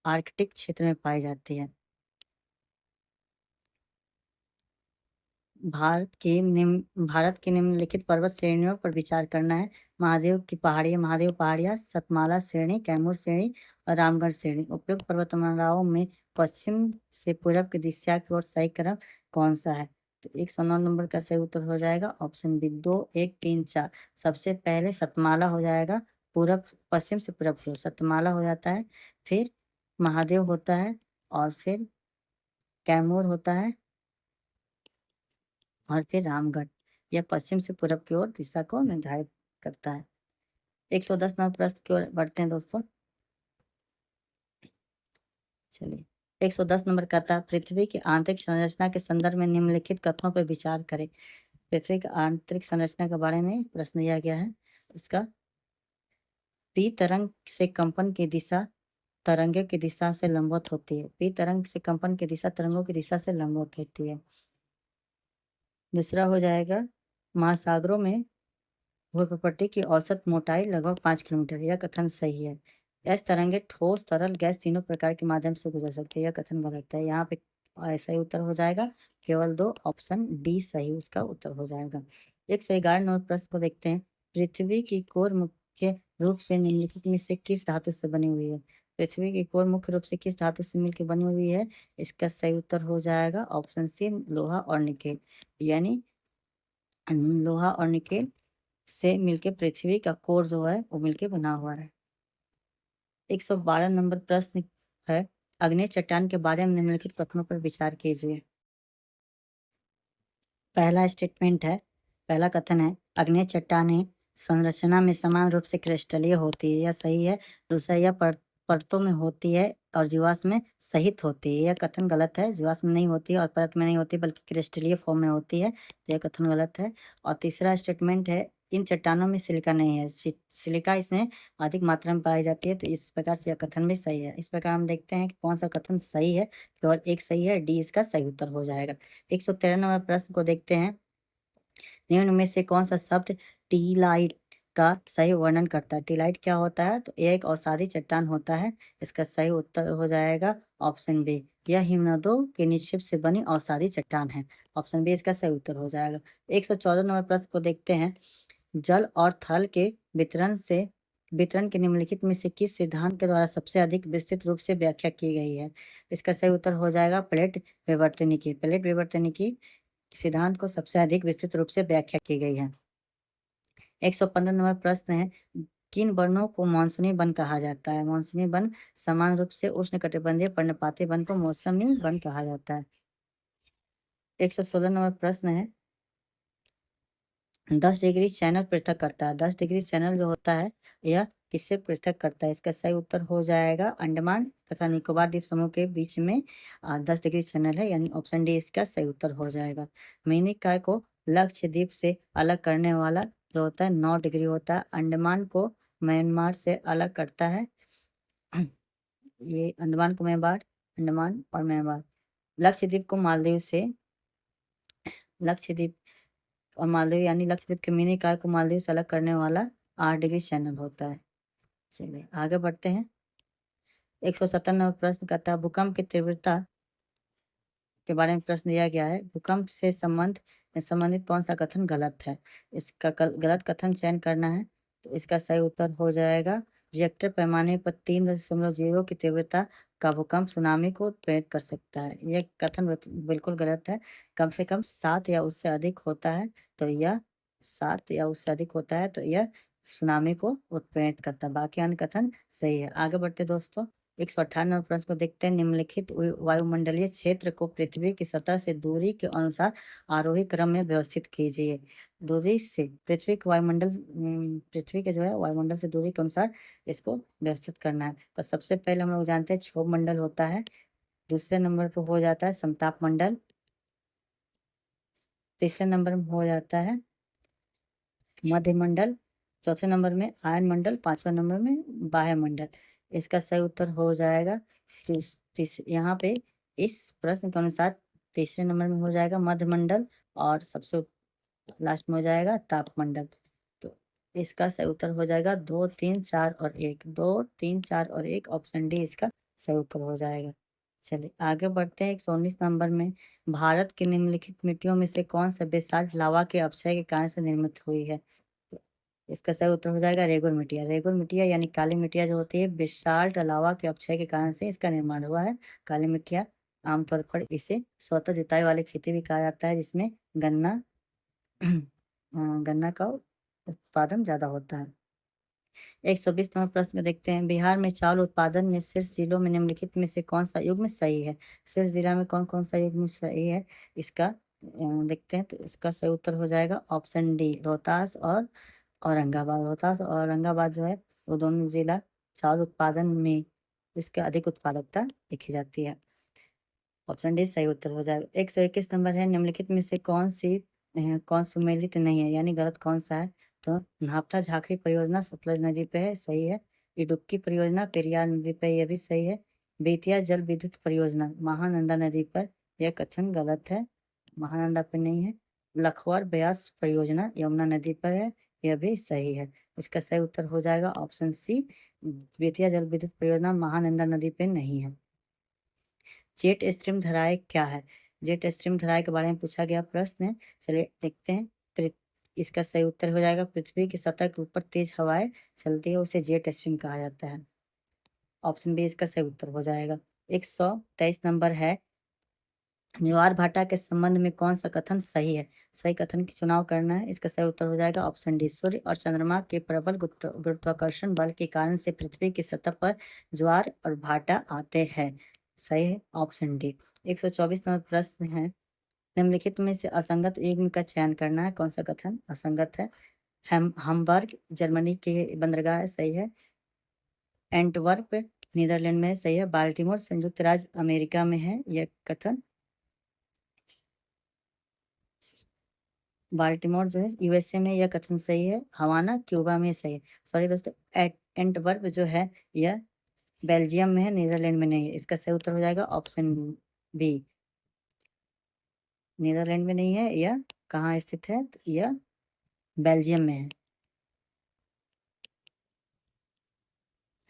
आर्कटिक क्षेत्र में पाई जाती है। भारत की निम्नलिखित पर्वत श्रेणियों पर विचार करना है। महादेव पहाड़ियाँ, सतमाला श्रेणी, कैमूर श्रेणी और रामगढ़ श्रेणी। उपयुक्त पर्वतमालाओं में पश्चिम से पूरब की दिशा की ओर सही क्रम कौन सा है? तो 109 नंबर का सही उत्तर हो जाएगा ऑप्शन बी 2, 1, 3, 4। सबसे पहले सतमाला हो जाएगा, पूरब पश्चिम से पूरब की ओर सतमाला हो जाता है, फिर महादेव होता है और फिर कैमूर होता है और फिर रामगढ़। यह पश्चिम से पूरब की ओर दिशा को निर्धारित करता है। 110 नंबर प्रश्न की ओर बढ़ते हैं दोस्तों। चलिए, 110 नंबर कहता है पृथ्वी की आंतरिक संरचना के संदर्भ में निम्नलिखित कथनों पर विचार करें। पृथ्वी की आंतरिक संरचना के बारे में प्रश्न दिया गया है। इसका पी तरंग से कंपन की दिशा तरंगों की दिशा से लंबवत होती है। पी तरंग से कंपन की दिशा तरंगों की दिशा से लंबवत होती है। दूसरा हो जाएगा महासागरों में भूप्रपट्टी की औसत मोटाई लगभग 5 किलोमीटर। यह कथन सही है। ऐसे तरंगे ठोस, तरल, गैस तीनों प्रकार के माध्यम से गुजर सकती है। यह कथन गलत है। यहाँ पे सही उत्तर हो जाएगा केवल 2, ऑप्शन डी सही उसका उत्तर हो जाएगा। 111 नंबर प्रश्न को देखते हैं। पृथ्वी की कोर मुख्य रूप से निम्नलिखित में से किस धातु से बनी हुई है? पृथ्वी की कोर मुख्य रूप से किस धातु से मिलकर बनी हुई है? इसका सही उत्तर हो जाएगा ऑप्शन सी लोहा और निकेल। यानी लोहा और निकेल से मिलके पृथ्वी का कोर जो है वो मिलके बना हुआ है। 112 नंबर प्रश्न है अग्नेय चट्टान के बारे में निम्नलिखित कथनों पर विचार कीजिए। पहला कथन है अग्नेय चट्टानें संरचना में समान रूप से क्रिस्टलीय होती है। यह सही है। दूसरा, यह परतों में होती है और जीवाश्म में सहित होती है। यह कथन गलत है। जीवाश्म में नहीं होती है और परत में नहीं होती बल्कि क्रिस्टलीय फॉर्म में होती है। तो यह कथन गलत है। और तीसरा स्टेटमेंट है इन चट्टानों में सिलिका नहीं है। सिलिका इसमें अधिक मात्रा में पाई जाती है। तो इस प्रकार से यह कथन भी सही है। इस प्रकार हम देखते हैं कि कौन सा कथन सही है। केवल एक सही है, डी इसका सही उत्तर हो जाएगा। 113 नंबर प्रश्न को देखते हैं। निम्न में से कौन सा शब्द टीलाइट का सही वर्णन करता है? टीलाइट क्या होता है? तो यह एक औषधि चट्टान होता है। इसका सही उत्तर हो जाएगा ऑप्शन बी। यह हिमनदों के निक्षेप से बनी औषधि चट्टान है। ऑप्शन बी इसका सही उत्तर हो जाएगा। 114 नंबर प्रश्न को देखते हैं। जल और थल के वितरण के निम्नलिखित में से किस सिद्धांत के द्वारा सबसे अधिक विस्तृत रूप से व्याख्या की गई है? इसका सही उत्तर हो जाएगा प्लेट विवर्तनिकी। प्लेट विवर्तनिकी सिद्धांत को सबसे अधिक विस्तृत रूप से व्याख्या की गई है। 115 नंबर प्रश्न है किन वर्णों को मॉनसूनी वन कहा जाता है? मॉनसूनी वन समान रूप से उष्णकटिबंधीय पर्णपाती वन को मौसमी वन कहा जाता है। 116 नंबर प्रश्न है 10 डिग्री चैनल पृथक करता है। 10 डिग्री चैनल जो होता है यह किससे पृथक करता है? इसका सही उत्तर हो जाएगा अंडमान तथा निकोबार द्वीप समूह के बीच में 10 डिग्री चैनल है। यानी ऑप्शन डी इसका सही उत्तर हो जाएगा। मेनिकाय को लक्षद्वीप से अलग करने वाला जो होता है 9 डिग्री होता है। अंडमान को म्यांमार से अलग करता है। ये अंडमान और म्यांमार। लक्षद्वीप को लक्षद्वीप और मालदीव यानी लक्षद्वीप के मिनी काय को मालदीव से अलग करने वाला 8 डिग्री चैनल होता है। चलिए आगे बढ़ते हैं। 117 नंबर प्रश्न कहता है भूकंप की तीव्रता के बारे में प्रश्न दिया गया है। भूकंप से संबंधित कौन सा कथन गलत है? इसका गलत कथन चयन करना है। तो इसका सही उत्तर हो जाएगा रिएक्टर पैमाने पर 3.0 की तीव्रता का भूकंप सुनामी को प्रेरित कर सकता है। यह कथन बिल्कुल गलत है। कम से कम 7 या उससे अधिक होता है तो यह सुनामी को उत्प्रेरित करता है। बाकी अन्य कथन सही है। आगे बढ़ते दोस्तों। 198 प्रश्न को देखते हैं। निम्नलिखित वायुमंडलीय क्षेत्र को पृथ्वी की सतह से दूरी के अनुसार आरोही क्रम में व्यवस्थित कीजिए। दूरी से पृथ्वी के जो है वायुमंडल से दूरी के अनुसार इसको व्यवस्थित करना है। तो सबसे पहले हम लोग जानते हैं क्षोभ मंडल होता है। दूसरे नंबर पर हो जाता है समताप मंडल। तीसरे नंबर में हो जाता है मध्य मंडल। चौथे नंबर में आयन मंडल। पांचवें नंबर में बाह्य मंडल। इसका सही उत्तर हो जाएगा यहाँ पे इस प्रश्न के अनुसार तीसरे नंबर में हो जाएगा मध्य मंडल और सबसे लास्ट में हो जाएगा तापमंडल। तो इसका सही उत्तर हो जाएगा 2, 3, 4 और 1। 2, 3, 4 और 1 ऑप्शन डी इसका सही उत्तर हो जाएगा। चलिए आगे बढ़ते हैं 119 नंबर में। भारत की निम्नलिखित मिट्टियों में से कौन सा बेसाल्ट लावा के अपक्षय के कारण से निर्मित हुई है? तो इसका सही उत्तर हो जाएगा रेगुर मिट्टिया। रेगुर मिट्टिया यानी काली मिट्टिया जो होती है बेसाल्ट लावा के अपक्षय के कारण से इसका निर्माण हुआ है। काली मिट्टिया आमतौर पर इसे स्वतः जुताई वाली खेती भी कहा जाता है, जिसमें गन्ना गन्ना का उत्पादन ज्यादा होता है। 120 नंबर प्रश्न देखते हैं। बिहार में चावल उत्पादन में शीर्ष जिलों में निम्नलिखित में से कौन सा युग्म सही है? शीर्ष जिला में कौन कौन सा युग्म सही है इसका देखते हैं। तो इसका सही उत्तर हो जाएगा ऑप्शन डी, रोहतास और औरंगाबाद। रोहतास और औरंगाबाद जो है वो दोनों जिला चावल उत्पादन में इसका अधिक उत्पादकता देखी जाती है। ऑप्शन डी सही उत्तर हो जाएगा। 121 नंबर है। निम्नलिखित में से कौन सुमेलित नहीं है, यानी गलत कौन सा है? तो नापता झाखरी परियोजना सतलज नदी पे है, सही है। इडुक्की परियोजना पेरियार नदी पे, यह भी सही है। बेतिया जल विद्युत परियोजना महानंदा नदी पर, यह कथन गलत है, महानंदा पे नहीं है। लखवार ब्यास परियोजना यमुना नदी पर है, यह भी सही है। इसका सही उत्तर हो जाएगा ऑप्शन सी, बेतिया जल विद्युत परियोजना महानंदा नदी पे नहीं है। जेट स्ट्रीम धाराएं क्या है? जेट स्ट्रीम धाराएं के बारे में पूछा गया प्रश्न है। चलिए देखते हैं। इसका सही उत्तर हो जाएगा पृथ्वी की सतह के ऊपर तेज हवाएं चलती है, उसे जेट स्ट्रीम कहा जाता है। ऑप्शन बी इसका सही उत्तर हो जाएगा। 123 नंबर है। ज्वार भाटा के संबंध में कौन सा कथन सही है? सही कथन की चुनाव करना है। इसका सही उत्तर हो जाएगा ऑप्शन डी, सूर्य और चंद्रमा के प्रबल गुरुत्वाकर्षण बल के कारण से पृथ्वी की सतह पर ज्वार और भाटा आते हैं, सही है ऑप्शन डी। 124 नंबर प्रश्न है। निम्नलिखित में से असंगत युग्म का चयन करना है। कौन सा कथन असंगत है? हमबर्ग जर्मनी के बंदरगाह है, सही है। एंटवर्प नीदरलैंड में है, सही है। बाल्टीमोर संयुक्त राज्य अमेरिका में है, यह कथन। बाल्टीमोर जो है यूएसए में, यह कथन सही है। हवाना क्यूबा में सही है। सॉरी दोस्तों, एंटवर्प जो है यह बेल्जियम में है, नीदरलैंड में नहीं है। इसका सही उत्तर हो जाएगा ऑप्शन बी, नीदरलैंड में नहीं है। यह कहाँ स्थित है? तो यह बेल्जियम में है।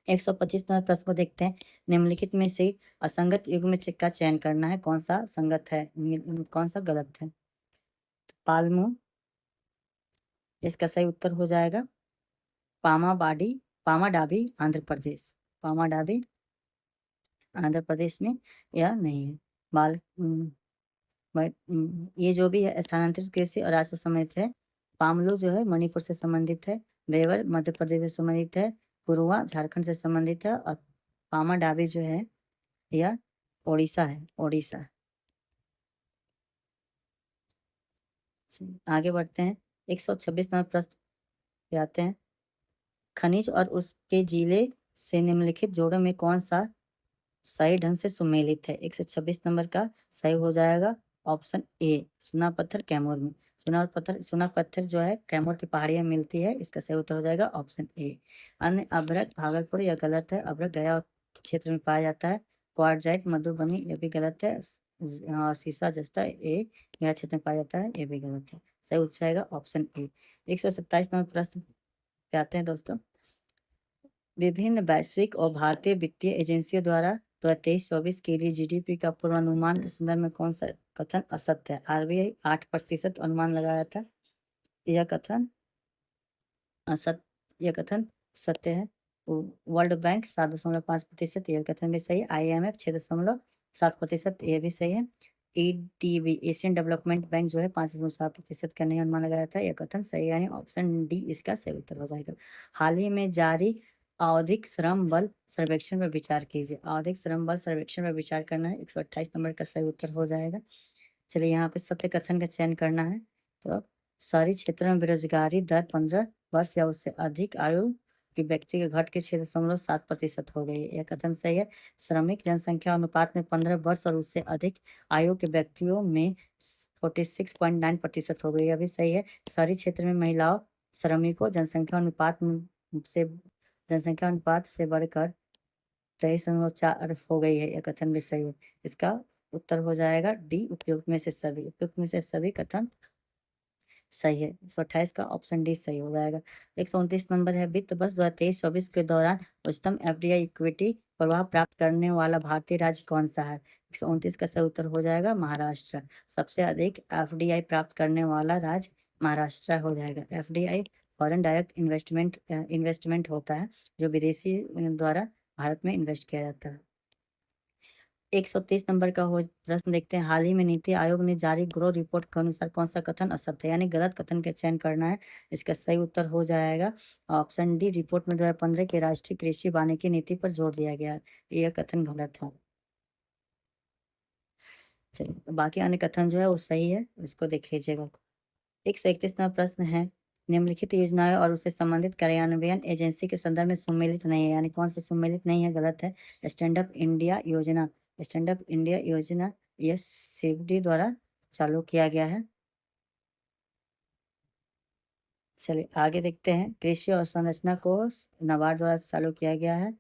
125 नंबर प्रश्न को देखते हैं। निम्नलिखित में से असंगत युग्म का चयन करना है। कौन सा संगत है, कौन सा गलत है? पालमू, इसका सही उत्तर हो जाएगा पामाबाडी, पामाडाबी आंध्र प्रदेश। पामाडाबी आंध्र प्रदेश में यह नहीं है। बाल ये जो भी है स्थानांतरित कृषि और राज्य से संबंधित है। पामलू जो है मणिपुर से संबंधित है। बेवर मध्य प्रदेश से संबंधित है। पुरुआ झारखंड से संबंधित है। और पामाडाबी जो है यह ओडिशा है, ओडिशा। आगे बढ़ते हैं। 126 नंबर प्रश्न पे आते हैं। खनिज और उसके जिले से निम्नलिखित जोड़ों में कौन सा सही ढंग से सुमेलित है? 126 नंबर का सही हो जाएगा ऑप्शन ए, चुना पत्थर कैमूर में। चुना पत्थर जो है कैमूर की पहाड़ियां मिलती है, इसका सही उत्तर हो जाएगा ऑप्शन ए। अन्य अभ्रक भागलपुर, यह गलत है। अभ्रक गया क्षेत्र में पाया जाता है। क्वार्टजाइट मधुबनी, यह भी गलत है। और सीसा जस्ता ए यह क्षेत्र में पाया जाता है, यह भी गलत है। सही उत्तर जाएगा ऑप्शन ए। 127 नंबर प्रश्न पे आते हैं दोस्तों। विभिन्न वैश्विक और भारतीय वित्तीय एजेंसियों द्वारा 2023-24 के लिए जीडीपी का पूर्वानुमान के संदर्भ में कौन सा कथन असत्य है? आरबीआई 8% अनुमान लगाया था, यह कथन असत्य, यह कथन सत्य है। वर्ल्ड बैंक 7.5%, यह कथन भी सही है। IMF 6.7%, यह भी सही है। ADB एशियन डेवलपमेंट बैंक जो है 5.7% का नहीं अनुमान लगाया था, यह कथन सही है, यानी ऑप्शन डी इसका सही उत्तर हो जाएगा। हाल ही में जारी आवधिक श्रम बल सर्वेक्षण पर विचार कीजिए। आवधिक श्रम बल सर्वेक्षण पर विचार करना है, 128 नंबर का सही उत्तर हो जाएगा। चलिए यहाँ पे सत्य कथन का चयन करना है। तो शहरी क्षेत्रों में बेरोजगारी दर 15 वर्ष या उससे अधिक आयु के व्यक्ति के घट के 6.7% हो गई है, यह कथन सही है। श्रमिक जनसंख्या अनुपात में 15 वर्ष और उससे अधिक आयु के व्यक्तियों में 46.9% हो गई है, अभी सही है। शहरी क्षेत्र में महिलाओं श्रमिकों जनसंख्या अनुपात से बढ़कर 23.4 हो गई है, यह कथन भी सही है। इसका उत्तर हो जाएगा डी, उपयुक्त में से सभी कथन सही है। 128 का ऑप्शन डी सही हो जाएगा। 129 नंबर है। वित्त वर्ष 2023-24 के दौरान उच्चतम FDI इक्विटी प्रभाव प्राप्त करने वाला भारतीय राज्य कौन सा है? 129 का सही उत्तर हो जाएगा महाराष्ट्र। सबसे अधिक एफडीआई प्राप्त करने वाला राज्य महाराष्ट्र हो जाएगा। एफडीआई फॉरेन डायरेक्ट इन्वेस्टमेंट होता है, जो विदेशी द्वारा भारत में इन्वेस्ट किया जाता है। 130 नंबर का हो प्रश्न देखते हैं। हाल ही में नीति आयोग ने जारी ग्रो रिपोर्ट के अनुसार कौन सा कथन असत्य है, यानी गलत कथन का चयन करना है। इसका सही उत्तर हो जाएगा ऑप्शन डी। रिपोर्ट में 2015 के राष्ट्रीय कृषि वानिकी नीति पर जोर दिया गया है। यह कथन गलत है। चलिए, तो बाकी अन्य कथन जो है वो सही है, इसको देख लीजिएगा। 131 नंबर प्रश्न है। निम्नलिखित योजनाएं और उससे संबंधित कार्यान्वयन एजेंसी के संदर्भ में सुमेलित नहीं है, यानी कौन से सुमेलित नहीं है, गलत है। स्टैंड अप इंडिया योजना, स्टैंड अप इंडिया योजना यह सीएफडी द्वारा चालू किया गया है। चलिए आगे देखते हैं। कृषि और संरचना कोष नाबार्ड द्वारा चालू किया गया है।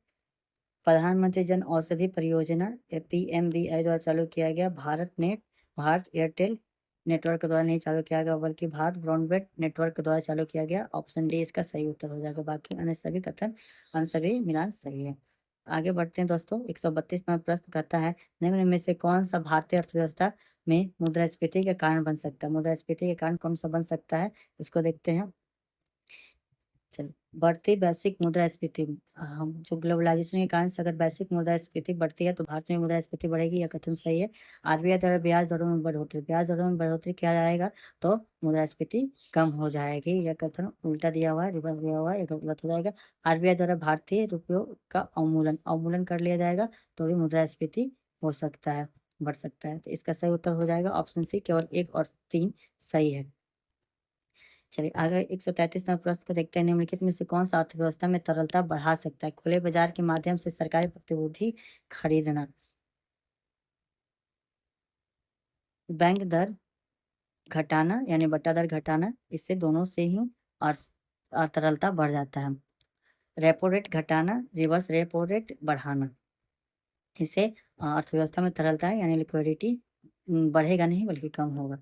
प्रधानमंत्री जन औषधि परियोजना पीएमबीआई द्वारा चालू किया गया। Bharat net, Bharat Airtel network द्वारा नहीं चालू किया गया, बल्कि भारत ब्रॉडबैंड नेटवर्क द्वारा चालू किया गया। ऑप्शन डी इसका सही उत्तर हो जाएगा। बाकी अन्य सभी कथन, अन्य सभी मिलान सही है। आगे बढ़ते हैं दोस्तों। 132 नंबर प्रश्न कहता है, निम्न में से कौन सा भारतीय अर्थव्यवस्था में मुद्रास्फीति के कारण बन सकता है? मुद्रास्फीति के कारण कौन सा बन सकता है, इसको देखते हैं। चलिए, बढ़ती वैश्विक मुद्रास्फीति, हम जो ग्लोबलाइजेशन के कारण से अगर वैश्विक मुद्रास्फीति बढ़ती है तो भारत में मुद्रास्फीति बढ़ेगी, यह कथन सही है। आरबीआई द्वारा ब्याज दरों में बढ़ोतरी, ब्याज दरों में बढ़ोतरी किया जाएगा तो मुद्रास्फीति कम हो जाएगी, यह कथन उल्टा दिया हुआ है, रिवर्स दिया हुआ है, यह गलत हो जाएगा। आरबीआई द्वारा भारतीय रुपयों का अवमूल्यन अवमूल्यन कर लिया जाएगा तो भी मुद्रास्फीति हो सकता है, बढ़ सकता है। तो इसका सही उत्तर हो जाएगा ऑप्शन सी, केवल 1 और 3 सही है। चलिए आगे 133 नंबर प्रश्न को देखते हैं। निम्नलिखित में से कौन सा अर्थव्यवस्था में तरलता बढ़ा सकता है? खुले बाजार के माध्यम से सरकारी प्रतिभूति खरीदना, बैंक दर घटाना यानी बट्टा दर घटाना, इससे दोनों से ही अर्थ तरलता बढ़ जाता है। रेपो रेट घटाना, रिवर्स रेपो रेट बढ़ाना, इससे अर्थव्यवस्था में तरलता है यानी लिक्विडिटी बढ़ेगा नहीं बल्कि कम होगा।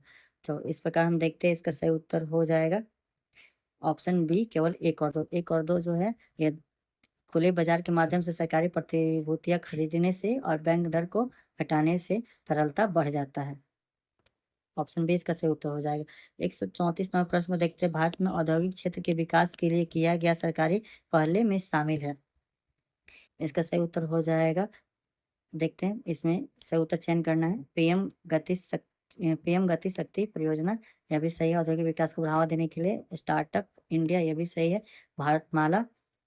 तो इस प्रकार हम देखते हैं, इसका सही उत्तर हो जाएगा ऑप्शन बी, केवल 1 और 2। 1 और 2 जो है ये खुले बाजार के माध्यम से सरकारी प्रतिभूतियां खरीदने से और बैंक दर को घटाने से तरलता बढ़ जाता है। ऑप्शन बी इसका सही उत्तर हो जाएगा। 134 नंबर प्रश्न में देखते हैं। भारत में औद्योगिक क्षेत्र के विकास के लिए किया गया सरकारी पहले में शामिल है, इसका सही उत्तर हो जाएगा। देखते हैं, इसमें सही उत्तर चयन करना है। पीएम गति शक्ति परियोजना, यह भी सही है। औद्योगिक विकास को बढ़ावा देने के लिए स्टार्टअप इंडिया, यह भी सही है। भारतमाला,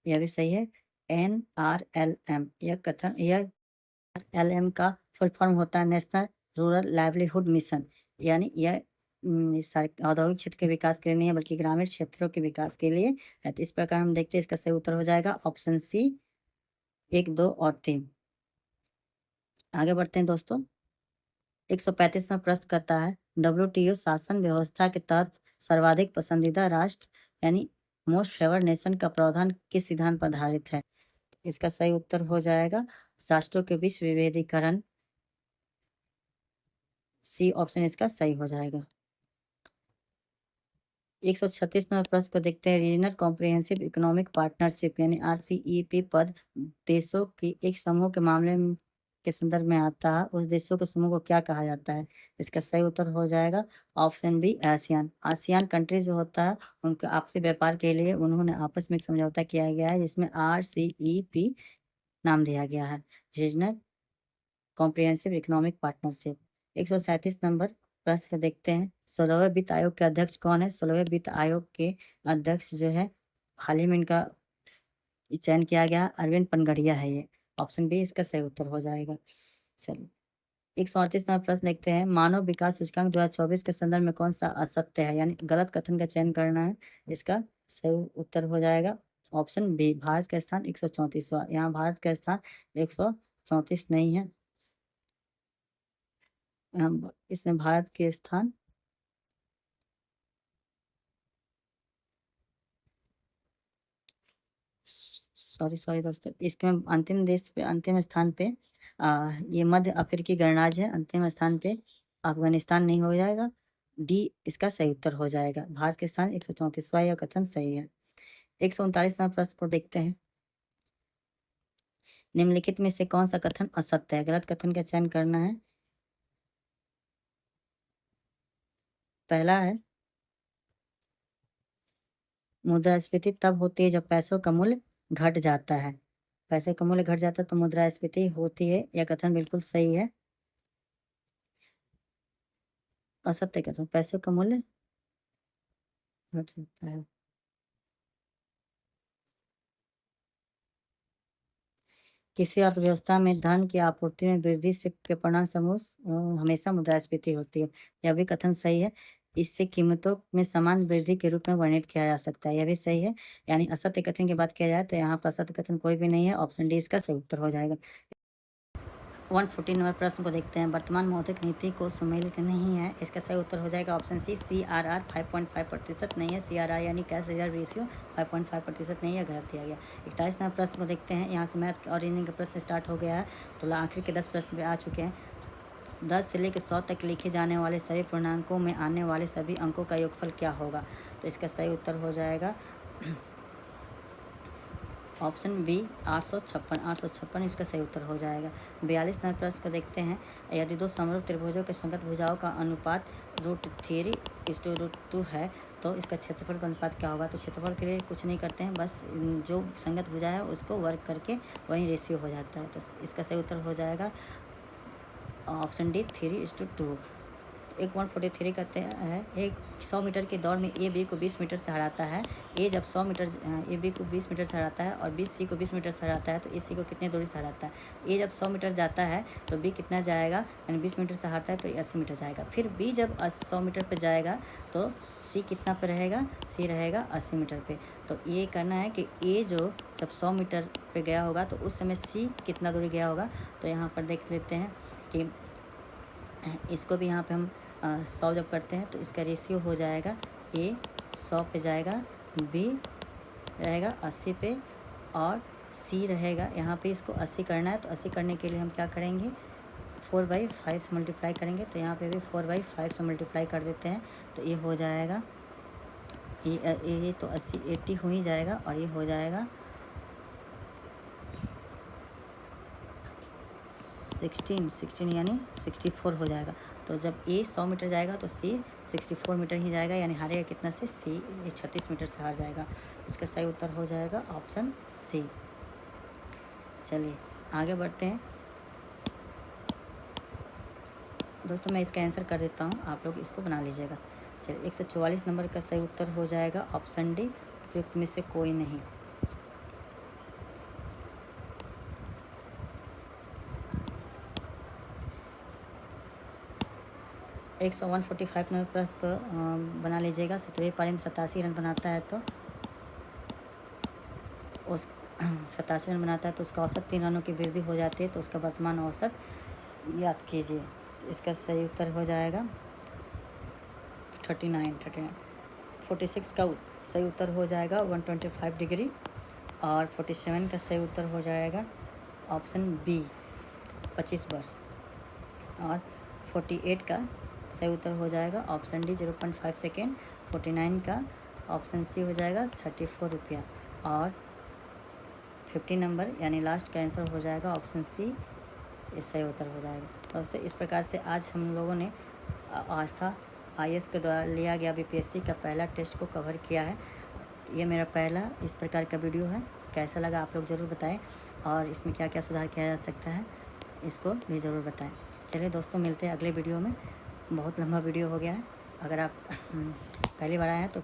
यह भी सही है। NRLM, यह LM का फुल फॉर्म होता है नेशनल रूरल लाइवलीहुड मिशन, यानी यह औद्योगिक क्षेत्र के विकास के लिए नहीं है बल्कि ग्रामीण क्षेत्रों के विकास के लिए है। तो इस प्रकार हम देखते हैं, इसका सही उत्तर हो जाएगा ऑप्शन सी, 1, 2 और 3। आगे बढ़ते हैं दोस्तों। 135 में प्रश्न करता है, WTO शासन व्यवस्था के तहत सर्वाधिक पसंदीदा राष्ट्र यानी मोस्ट फेवर नेशन का प्रावधान किस सिद्धांत पर आधारित है? इसका सही उत्तर हो जाएगा राष्ट्रों के बीच विभेदीकरण, सी ऑप्शन इसका सही हो जाएगा। 136 नंबर प्रश्न को देखते हैं। रीजनल कॉम्प्रिहेंसिव इकोनॉमिक पार्टनरशिप यानी RCEP पद देशों के एक समूह के मामले के संदर्भ में आता है, उस देशों के समूह को क्या कहा जाता है? इसका सही उत्तर हो जाएगा option B, ASEAN. ASEAN countries जो होता है उनके आपसी व्यापार के लिए उन्होंने आपस में एक समझौता किया गया है जिसमें RCEP नाम दिया गया है, regional comprehensive economic partnership. 137 number प्रश्न को देखते हैं। 16वें वित्त आयोग के अध्यक्ष कौन है? 16वें वित्त आयोग के अध्यक्ष जो है, हाल ही में इनका चयन किया गया, अरविंद पनगड़िया है ये। ऑप्शन बी इसका सही उत्तर हो जाएगा। चलिए 138 नंबर प्रश्न देखते हैं। मानव विकास सूचकांक 2024 के संदर्भ में कौन सा असत्य है, यानी गलत कथन का चयन करना है। इसका सही उत्तर हो जाएगा ऑप्शन बी, भारत का स्थान 134वां। यहाँ भारत का स्थान 134 नहीं है, इसमें भारत के स्थान सॉरी सॉरी दोस्तों, इसके में अंतिम देश पे, अंतिम स्थान पे ये मध्य अफ्रीकी गणराज्य है। अंतिम स्थान पे अफगानिस्तान नहीं हो जाएगा, डी इसका सही उत्तर हो जाएगा। भारत के स्थान 134वां, यह कथन सही है। 139 नंबर प्रश्न को देखते हैं। निम्नलिखित में से कौन सा कथन असत्य है? गलत कथन का चयन करना है। पहला है, मुद्रास्फीति तब होती है जब पैसों का मूल्य घट जाता है। पैसे का मूल्य घट जाता है तो मुद्रास्फीति होती है। यह कथन बिल्कुल सही है। असत्य कथन, पैसों का मूल्य घट जाता है। किसी अर्थव्यवस्था में धन की आपूर्ति में वृद्धि से के परिणाम समूह हमेशा मुद्रास्फीति होती है। यह भी कथन सही है। इससे कीमतों में समान वृद्धि के रूप में वर्णित किया जा सकता है। यह भी सही है। यानी असत्य कथन की बात किया जाए तो यहाँ पर असत्य कथन कोई भी नहीं है। ऑप्शन डी इसका सही उत्तर हो जाएगा। 114 नंबर प्रश्न को देखते हैं। वर्तमान मौद्रिक नीति को सम्मिलित नहीं है। इसका सही उत्तर हो जाएगा ऑप्शन सी, CRR 5.5% नहीं है। CRR यानी कैश रिजर्व रेशियो 5.5% नहीं है, गलत दिया गया। 41 नंबर प्रश्न को देखते हैं। यहाँ से मैथ और रीजनिंग का प्रश्न स्टार्ट हो गया है। तो आखिर के 10 प्रश्न पे आ चुके हैं। 10 से लेकर 100 तक लिखे जाने वाले सभी पूर्णांकों में आने वाले सभी अंकों का योगफल क्या होगा? तो इसका सही उत्तर हो जाएगा ऑप्शन बी, 856 इसका सही उत्तर हो जाएगा। 42 नंबर प्रश्न को देखते हैं। यदि दो समरूप त्रिभुजों के संगत भुजाओं का अनुपात √3:√2 है तो इसका क्षेत्रफल का अनुपात क्या होगा? तो क्षेत्रफल के लिए कुछ नहीं करते हैं, बस जो संगत भुजा है उसको वर्ग करके वही रेशियो हो जाता है। तो इसका सही उत्तर हो जाएगा ऑप्शन डी, 3:2। एक 143 कहते हैं। एक 100 मीटर की दौड़ में ए बी को 20 मीटर से हराता है। ए जब 100 मीटर ए बी को 20 मीटर से हराता है और बी सी को 20 मीटर से हराता है तो ए सी को कितने दूरी से हराता है? ए जब 100 मीटर जाता है तो बी कितना जाएगा? यानी 20 मीटर से हराता है तो 80 मीटर जाएगा। फिर बी जब 100 मीटर पर जाएगा तो सी कितना पर रहेगा? सी रहेगा 80 मीटर पे। तो ये करना है कि ए जो जब 100 मीटर पे गया होगा तो उस समय सी कितना दूरी गया होगा? तो यहाँ पर देख लेते हैं कि इसको भी यहाँ पे हम 100 जब करते हैं तो इसका रेशियो हो जाएगा, ए 100 पे जाएगा, बी रहेगा 80 पे और सी रहेगा। यहाँ पे इसको 80 करना है तो 80 करने के लिए हम क्या करेंगे? 4/5 से मल्टीप्लाई करेंगे। तो यहाँ पे भी 4/5 से मल्टीप्लाई कर देते हैं तो ये हो जाएगा, ये तो 80 हो ही जाएगा और ये हो जाएगा 16 यानी 64 हो जाएगा। तो जब ए 100 मीटर जाएगा तो सी 64 मीटर ही जाएगा, यानी हारेगा कितना से? सी 36 मीटर से हार जाएगा। इसका सही उत्तर हो जाएगा ऑप्शन सी। चलिए आगे बढ़ते हैं। दोस्तों मैं इसका आंसर कर देता हूँ, आप लोग इसको बना लीजिएगा। चलिए 144 नंबर का सही उत्तर हो जाएगा ऑप्शन डी, उपयुक्त में से कोई नहीं। 145 नंबर प्रश्न को बना लीजिएगा। 17वीं पारी में 87 रन बनाता है तो उस 87 रन बनाता है तो उसका औसत 3 रनों की वृद्धि हो जाती है। तो उसका वर्तमान औसत याद कीजिए। तो इसका सही उत्तर हो जाएगा 39। 46 का सही उत्तर हो जाएगा 125 डिग्री और 47 का सही उत्तर हो जाएगा ऑप्शन बी, 25 वर्ष और 48 का सही उत्तर हो जाएगा ऑप्शन डी, 0.5 सेकेंड। 49 का ऑप्शन सी हो जाएगा 34 रुपया और 50 नंबर यानी लास्ट का आंसर हो जाएगा ऑप्शन सी, ये सही उत्तर हो जाएगा। दोस्तों इस प्रकार से आज हम लोगों ने आस्था IAS के द्वारा लिया गया BPSC का पहला टेस्ट को कवर किया है। ये मेरा पहला इस प्रकार का वीडियो है। कैसा लगा आप लोग ज़रूर बताएं और इसमें क्या क्या सुधार किया जा सकता है इसको भी ज़रूर बताएं। चलिए दोस्तों मिलते हैं अगले वीडियो में। बहुत लंबा वीडियो हो गया है। अगर आप पहली बार आए हैं तो